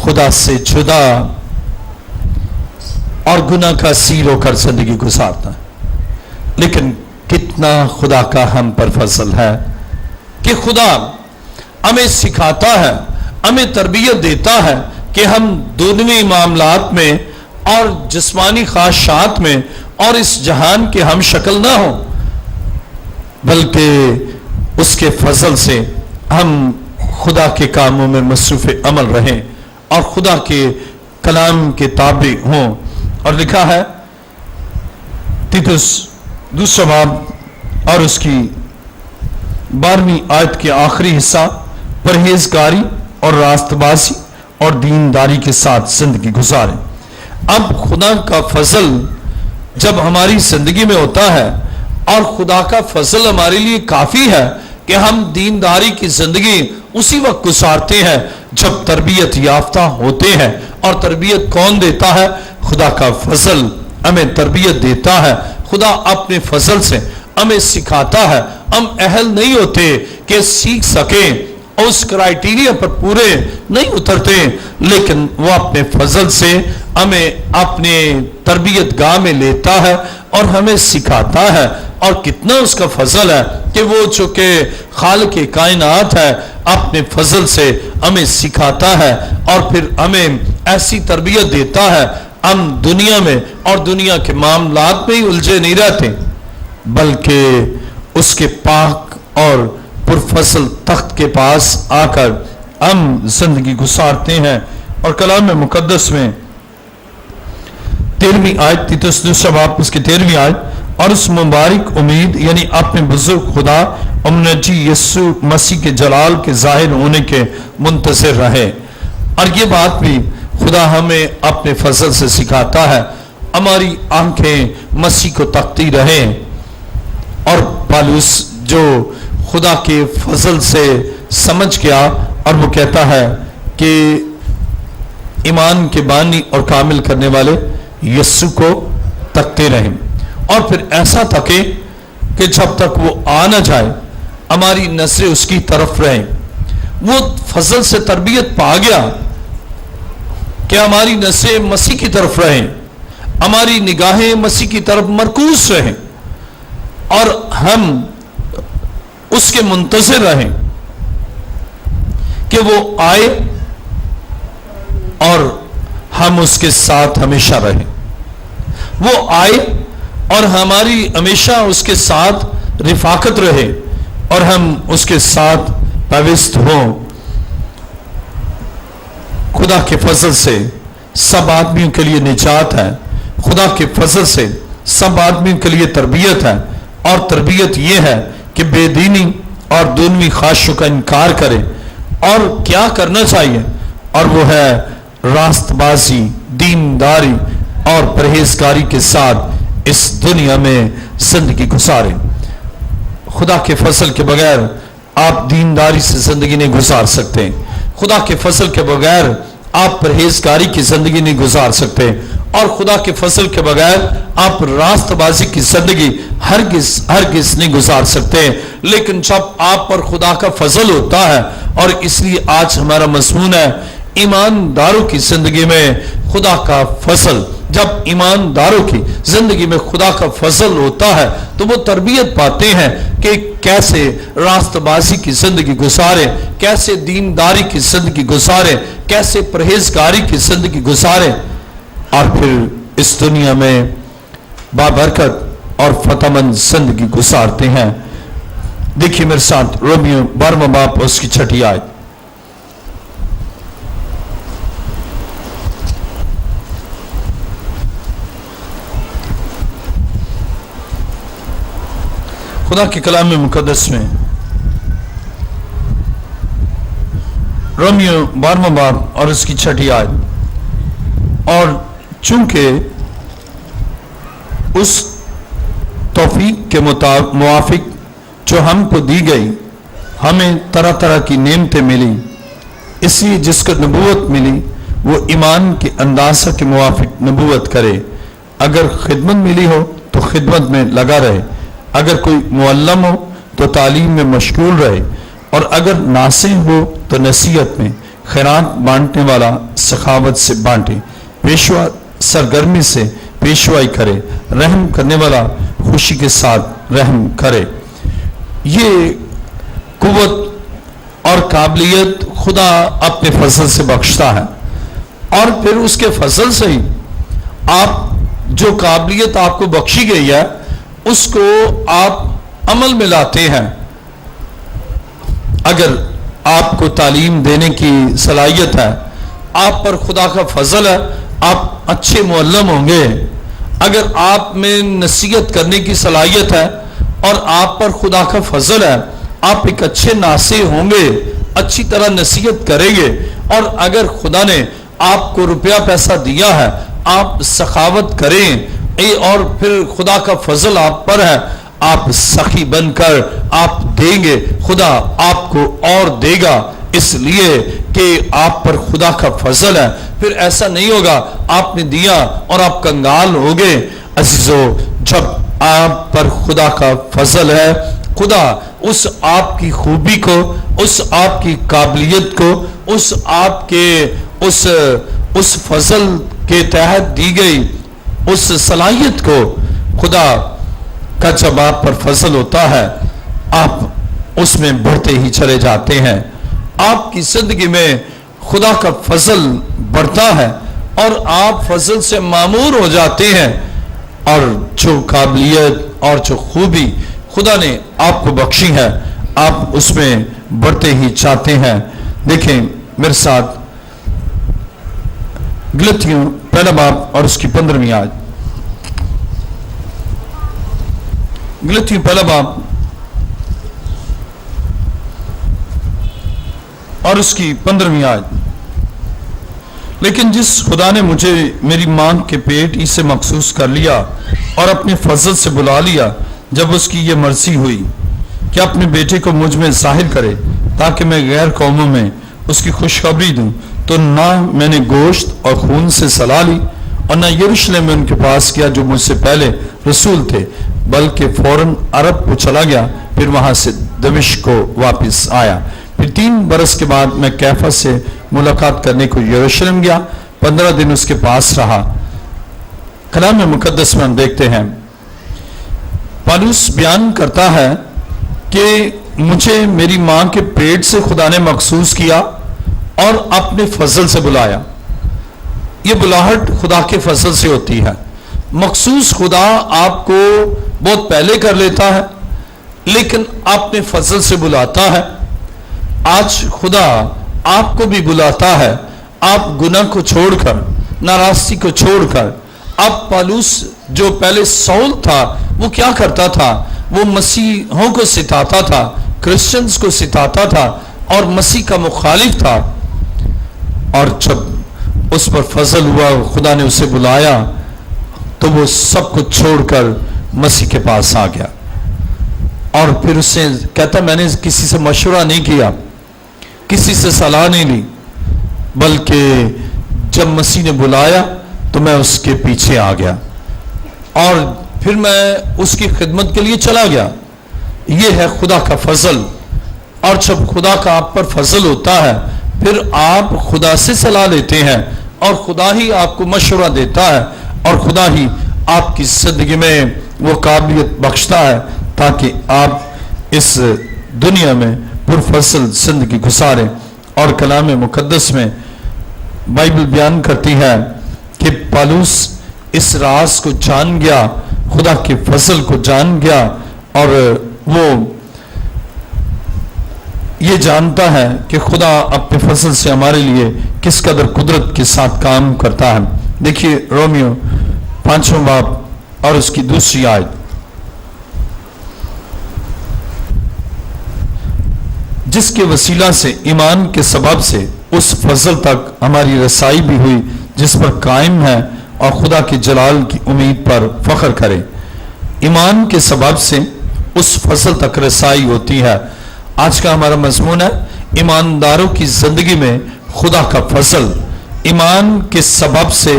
खुदा से जुदा और गुनाह का सीर होकर जिंदगी गुजारता है। लेकिन कितना खुदा का हम पर फजल है कि खुदा हमें सिखाता है, हमें तरबियत देता है कि हम दुनियावी मामलात में और जिस्मानी ख्वाहिशात में और इस जहान के हम शक्ल ना हो, बल्कि उसके फजल से हम खुदा के कामों में मसरूफ अमल रहें और खुदा के कलाम के ताबे हों। और लिखा है तीतुस दूसरा बाब और उसकी 12वीं आयत के आखिरी हिस्सा, परहेजगारी और रास्तबाजी और दीनदारी के साथ जिंदगी गुजारें। अब खुदा का फजल जब हमारी जिंदगी में होता है और खुदा का फजल हमारे लिए काफी है कि हम दीनदारी की जिंदगी उसी वक्त गुजारते हैं जब तरबियत याफ्ता होते हैं। और तरबियत कौन देता है? खुदा का फजल हमें तरबियत देता है। खुदा अपने फजल से हमें सिखाता है। हम अहल नहीं होते कि सीख सकें, उस क्राइटेरिया पर पूरे नहीं उतरते, लेकिन वो अपने फजल से हमें अपने तरबियत गाह में लेता है और हमें सिखाता है। और कितना उसका फजल है कि वो चूंकि खालिक कायनात है, अपने फजल से हमें सिखाता है और फिर हमें ऐसी तरबियत देता है। हम दुनिया में और दुनिया के मामलात में ही उलझे नहीं रहते, बल्कि उसके पाक और पुरफसल तख्त के पास आकर हम जिंदगी गुजारते हैं। और कलाम मुकद्दस में 13वीं आयत, तीतुस दूसरा बाब उसकी 13वीं आयत, और उस मुबारक उम्मीद यानी अपने बुजुर्ग खुदा और मुनज्जी यीशु मसीह के जलाल के जाहिर होने के मुंतज़िर रहे। और ये बात भी खुदा हमें अपने फजल से सिखाता है, हमारी आंखें मसीह को तकती रहे। और पालूस जो खुदा के फजल से समझ गया और वो कहता है कि ईमान के बानी और कामिल करने वाले यीशु को तकते रहें, और फिर ऐसा तके कि जब तक वो आ ना जाए हमारी नजरें उसकी तरफ रहें। वो फजल से तरबियत पा गया कि हमारी नजरें मसीह की तरफ रहें, हमारी निगाहें मसीह की तरफ मरकूज रहें, और हम उसके मुंतज़िर रहें कि वो आए और हम उसके साथ हमेशा रहें। वो आए और हमारी हमेशा उसके साथ रिफाकत रहे और हम उसके साथ पविस्त हों। खुदा के फजल से सब आदमियों के लिए निजात है, खुदा के फजल से सब आदमियों के लिए तरबियत है, और तरबियत यह है कि बेदीनी और दुनवी ख्वाहिशों का इनकार करें और क्या करना चाहिए, और वो है रास्तबाजी, दीनदारी और परहेजगारी के साथ इस दुनिया में जिंदगी गुजारें। खुदा के फसल के बगैर आप दीनदारी से जिंदगी नहीं गुजार सकते, खुदा के फसल के बगैर आप परहेजगारी की जिंदगी नहीं गुजार सकते, और खुदा के फसल के बगैर आप रास्तबाजी की जिंदगी हरगिज नहीं गुजार सकते। लेकिन जब आप पर खुदा का फजल होता है, और इसलिए आज हमारा मज़मून है ईमानदारों की जिंदगी में खुदा का फजल, जब ईमानदारों की जिंदगी में खुदा का फजल होता है तो वो तरबियत पाते हैं कि कैसे रास्तबाजी की जिंदगी गुजारे, कैसे दीनदारी की जिंदगी गुजारे, कैसे परहेजगारी की जिंदगी गुजारे, और फिर इस दुनिया में बाबरकत और फतहमंद जिंदगी गुजारते हैं। देखिए मेरे साथ रोमियो 12वां बाब उसकी 6ठी आयत। खुदा के कलाम में मुकद्दस में रोमियो 12वां बाब और उसकी 6ठी आयत, और चूंकि उस तौफीक के मुवाफिक जो हमको दी गई हमें तरह तरह की नेमतें मिली, इसलिए जिसको नबूवत मिली वो ईमान के अंदाज़ा के मुवाफिक नबूवत करे। अगर खिदमत मिली हो तो खिदमत में लगा रहे, अगर कोई मुअल्लम हो तो तालीम में मशगूल रहे, और अगर नासिह हो तो नसीहत में, खैरात बांटने वाला सखावत से बांटे, पेशवा सरगर्मी से पेशवाई करे, रहम करने वाला खुशी के साथ रहम करे। ये कुव्वत और काबिलियत खुदा अपने फजल से बख्शता है, और फिर उसके फजल से ही आप जो काबिलियत आपको बख्शी गई है उसको आप अमल में लाते हैं। अगर आपको तालीम देने की सलाहियत है, आप पर खुदा का फजल है, आप अच्छे मुअल्लम होंगे। अगर आप में नसीहत करने की सलाहियत है और आप पर खुदा का फजल है, आप एक अच्छे नासे होंगे, अच्छी तरह नसीहत करेंगे। और अगर खुदा ने आपको रुपया पैसा दिया है, आप सखावत करें, और फिर खुदा का फजल आप पर है, आप सखी बनकर आप देंगे, खुदा आपको और देगा, इसलिए कि आप पर खुदा का फजल है। फिर ऐसा नहीं होगा आपने दिया और आप कंगाल हो गए। अजीजों, जब आप पर खुदा का फजल है, खुदा उस आपकी खूबी को, उस आपकी काबिलियत को, उस आपके उस फजल के तहत दी गई उस सलाहियत को, खुदा का जब आप पर फजल होता है आप उसमें बढ़ते ही चले जाते हैं। आपकी जिंदगी में खुदा का फजल बढ़ता है और आप फजल से मामूर हो जाते हैं, और जो काबिलियत और जो खूबी खुदा ने आपको बख्शी है आप उसमें बढ़ते ही जाते हैं। देखें मेरे साथ गलतियों पहला बाब और उसकी 15वीं आयत। गलतियों पहला बाब और उसकी 15वीं आयत। लेकिन जिस खुदा ने मुझे मेरी मां के पेट ही से मखसूस कर लिया और अपने फजल से बुला लिया, जब उसकी ये मर्जी हुई कि अपने बेटे को मुझ में जाहिर करे ताकि मैं गैर कौमों में उसकी खुशखबरी दूं, तो ना मैंने गोश्त और खून से सलाह ली और ना यरूशलेम में उनके पास किया जो मुझसे पहले रसूल थे, बल्कि फौरन अरब को चला गया, फिर वहां से दमिश्क को वापस आया। फिर 3 बरस के बाद मैं कैफा से मुलाकात करने को यरूशलेम गया, 15 दिन उसके पास रहा। कलाम मुकद्दस में हम देखते हैं पौलुस बयान करता है कि मुझे मेरी मां के पेट से खुदा ने मखसूस किया और अपने फजल से बुलाया। ये बुलाहट खुदा के फजल से होती है। मखसूस खुदा आपको बहुत पहले कर लेता है, लेकिन अपने फजल से बुलाता है। आज खुदा आपको भी बुलाता है। आप गुनाह को छोड़कर, नाराजगी को छोड़कर, अब पौलुस जो पहले सौल था वो क्या करता था? वो मसीहों को सिताता था, क्रिश्चियंस को सिताता था और मसीह का मुखालिफ था। और जब उस पर फजल हुआ, खुदा ने उसे बुलाया, तो वो सब कुछ छोड़कर मसीह के पास आ गया। और फिर उससे कहता, मैंने किसी से मशवरा नहीं किया, किसी से सलाह नहीं ली, बल्कि जब मसीह ने बुलाया तो मैं उसके पीछे आ गया और फिर मैं उसकी खिदमत के लिए चला गया। ये है खुदा का फजल। और जब खुदा का आप पर फजल होता है, फिर आप खुदा से सलाह लेते हैं और खुदा ही आपको मशवरा देता है और खुदा ही आपकी जिंदगी में वो काबिलियत बख्शता है ताकि आप इस दुनिया में पुरफसल जिंदगी गुजारें। और कलाम मुकद्दस में बाइबल बयान करती है कि पौलुस इस राज को जान गया, खुदा के फजल को जान गया और वो ये जानता है कि खुदा अपने फजल से हमारे लिए किस कदर कुदरत के साथ काम करता है। देखिए रोमियो 5वां बाब और उसकी 2री आयत। जिसके वसीला से ईमान के सबब से उस फजल तक हमारी रसाई भी हुई जिस पर कायम है और खुदा के जलाल की उम्मीद पर फख्र करे। ईमान के सबब से उस फजल तक रसाई होती है। आज का हमारा मजमून है ईमानदारों की जिंदगी में खुदा का फजल। ईमान के सबब से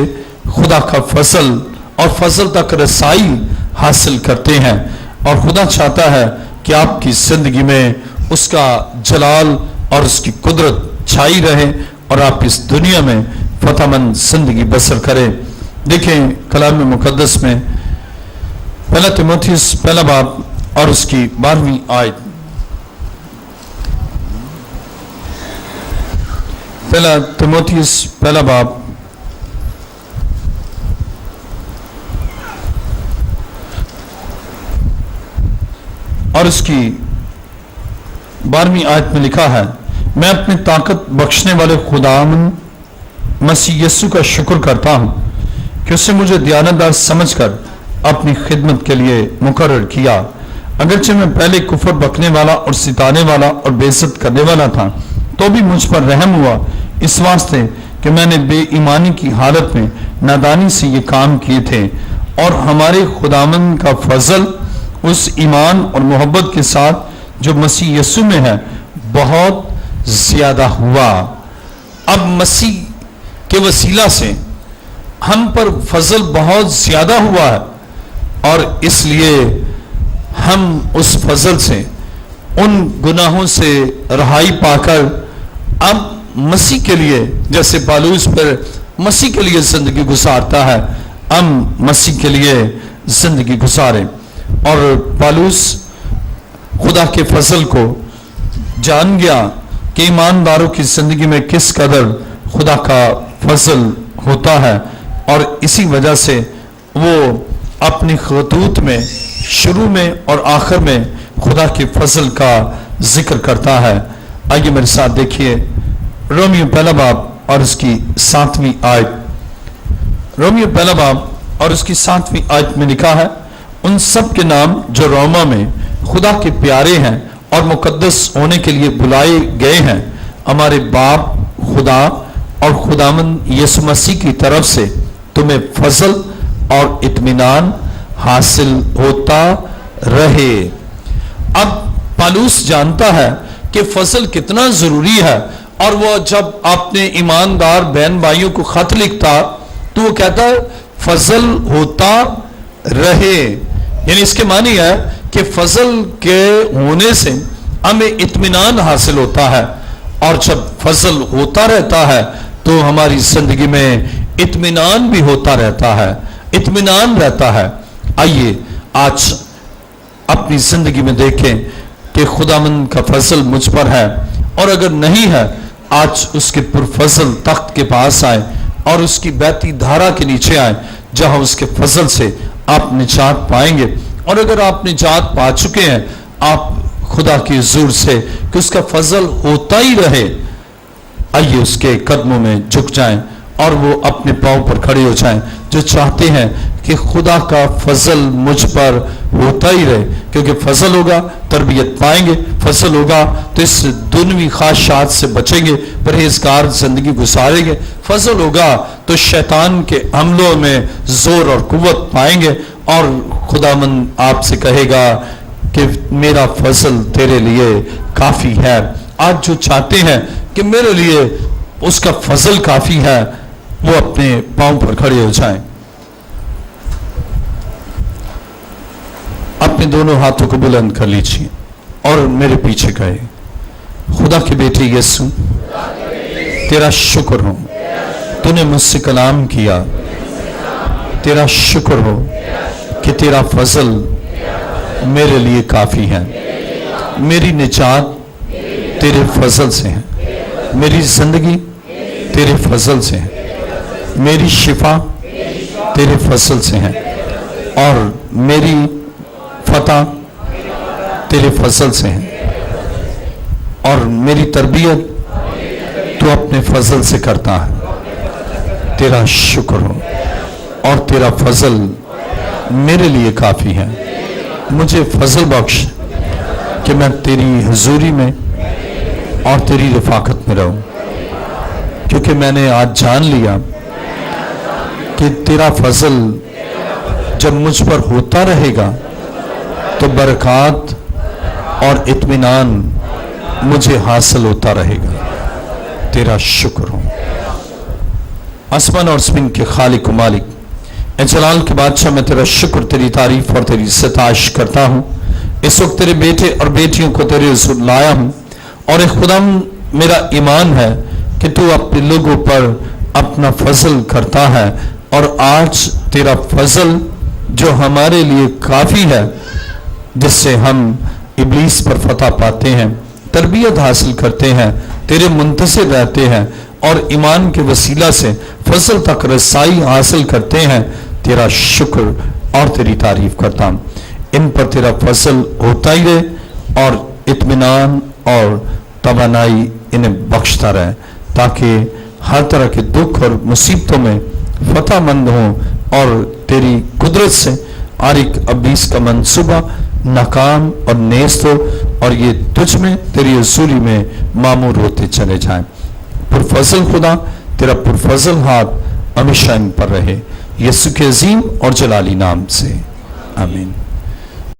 खुदा का फजल और फजल तक रसाई हासिल करते हैं और खुदा चाहता है कि आपकी जिंदगी में उसका जलाल और उसकी कुदरत छाई रहे और आप इस दुनिया में फतहमंद जिंदगी बसर करें। देखें कलाम मुकद्दस में 1 तीमुथियुस 1 बाब और उसकी 12वीं आयत। 1 तीमुथियुस 1 बाब और उसकी 12वीं आयत में लिखा है, मैं अपनी ताकत बख्शने वाले खुदावन मसीह यीशु का शुक्र करता हूं कि उसने मुझे दयानतदार समझकर अपनी खिदमत के लिए मुकर्रर किया। अगरचे मैं पहले कुफर बकने वाला और सिताने वाला और बेइज्जत करने वाला था, तो भी मुझ पर रहम हुआ, इस वास्ते कि मैंने बेईमानी की हालत में नादानी से ये काम किए थे और हमारे खुदावन का फजल उस ईमान और मोहब्बत के साथ जो मसीह यीशु में है बहुत ज्यादा हुआ। अब मसीह के वसीला से हम पर फजल बहुत ज्यादा हुआ है और इसलिए हम उस फजल से, उन गुनाहों से रहाई पाकर अब मसीह के लिए, जैसे पौलुस पर मसीह के लिए जिंदगी गुजारता है, हम मसीह के लिए जिंदगी गुजारें। और पौलुस खुदा के फजल को जान गया कि ईमानदारों की जिंदगी में किस कदर खुदा का फजल होता है और इसी वजह से वो अपनी खतूत में शुरू में और आखिर में खुदा के फजल का जिक्र करता है। आइए मेरे साथ देखिए रोमियो पहला बाब और उसकी 7वीं आयत। रोमियो पहला बाब और उसकी 7वीं आयत में लिखा है, उन सब के नाम जो रोमा में खुदा के प्यारे हैं और मुकद्दस होने के लिए बुलाए गए हैं, हमारे बाप खुदा और खुदावंद यीशु मसीह की तरफ से तुम्हें फजल और इत्मीनान हासिल होता रहे। अब पौलुस जानता है कि फजल कितना जरूरी है, और वो जब अपने ईमानदार बहन भाइयों को खत लिखता तो वो कहता है फजल होता रहे। यानी इसके मानी है कि फजल के होने से हमें इत्मीनान हासिल होता है, और जब फजल होता रहता है तो हमारी जिंदगी में इत्मीनान भी होता रहता है, इत्मीनान रहता है। आइए आज अपनी जिंदगी में देखें कि खुदावंद का फजल मुझ पर है, और अगर नहीं है आज उसके पुरफजल तख्त के पास आए और उसकी बहती धारा के नीचे आए, जहां उसके फजल से आप निजात पाएंगे। और अगर आप निजात पा चुके हैं, आप खुदा की हुजूर से कि उसका फजल होता ही रहे, आइए उसके कदमों में झुक जाएं और वो अपने पांव पर खड़े हो जाएं, जो चाहते हैं कि खुदा का फजल मुझ पर होता ही रहे। क्योंकि फजल होगा तरबियत पाएंगे, फजल होगा तो इस दुनवी ख्वाहिशात से बचेंगे, परहेजगार जिंदगी गुजारेंगे। फजल होगा तो शैतान के हमलों में जोर और कुव्वत पाएंगे, और खुदावंद आपसे कहेगा कि मेरा फजल तेरे लिए काफी है। आज जो चाहते हैं कि मेरे लिए उसका फजल काफी है, वो अपने पांव पर खड़े हो जाएं, अपने दोनों हाथों को बुलंद कर लीजिए और मेरे पीछे कहे, खुदा के बेटे यीशु, तेरा शुक्र हो तूने मुझसे कलाम किया, तेरा शुक्र हो कि तेरा फजल मेरे लिए काफी है। मेरी निजात तेरे फजल से है, मेरी जिंदगी तेरे फजल से है, मेरी शिफा तेरे फजल से है, और मेरी फतह तेरे फजल से है, और मेरी तरबियत तू अपने फजल से करता है। तेरा शुक्र हो, और तेरा फजल मेरे लिए काफी है। मुझे फजल बख्श कि मैं तेरी हुजूरी में और तेरी रफाकत में रहूं, क्योंकि मैंने आज जान लिया कि तेरा फजल जब मुझ पर होता रहेगा तो बरकत और इत्मीनान मुझे हासिल होता रहेगा। तेरा शुक्र हो। आसमान और ज़मीन के खालिक व मालिक, ए जलाल के बादशाह, मैं तेरा शुक्र, तेरी तारीफ और तेरी सताइश करता हूँ। इस वक्त तेरे बेटे और बेटियों को तेरे हुजूर लाया हूँ, और खुदाम मेरा ईमान है कि तू अपने लोगों पर अपना फजल करता है, और आज तेरा फजल जो हमारे लिए काफ़ी है, जिससे हम इब्लीस पर फतह पाते हैं, तरबियत हासिल करते हैं, तेरे मुंतसिर रहते हैं, और ईमान के वसीला से फजल तक रसाई हासिल करते हैं। तेरा शुक्र और तेरी तारीफ करता हूँ। इन पर तेरा फजल होता ही रहे, और इत्मीनान और तवानाई इन्हें बख्शता रहे, ताकि हर तरह के दुख और मुसीबतों में फतहमंद हों, और तेरी कुदरत से हर एक अब्लीस का मंसूबा नाकाम और नेस्त हो, और ये तुझ में तेरी हुजूरी में मामूर होते चले जाएं। पुरफजल खुदा, तेरा पुरफजल हाथ हमेशा इन पर रहे, यीशु के अजीम और जलाली नाम से, आमीन।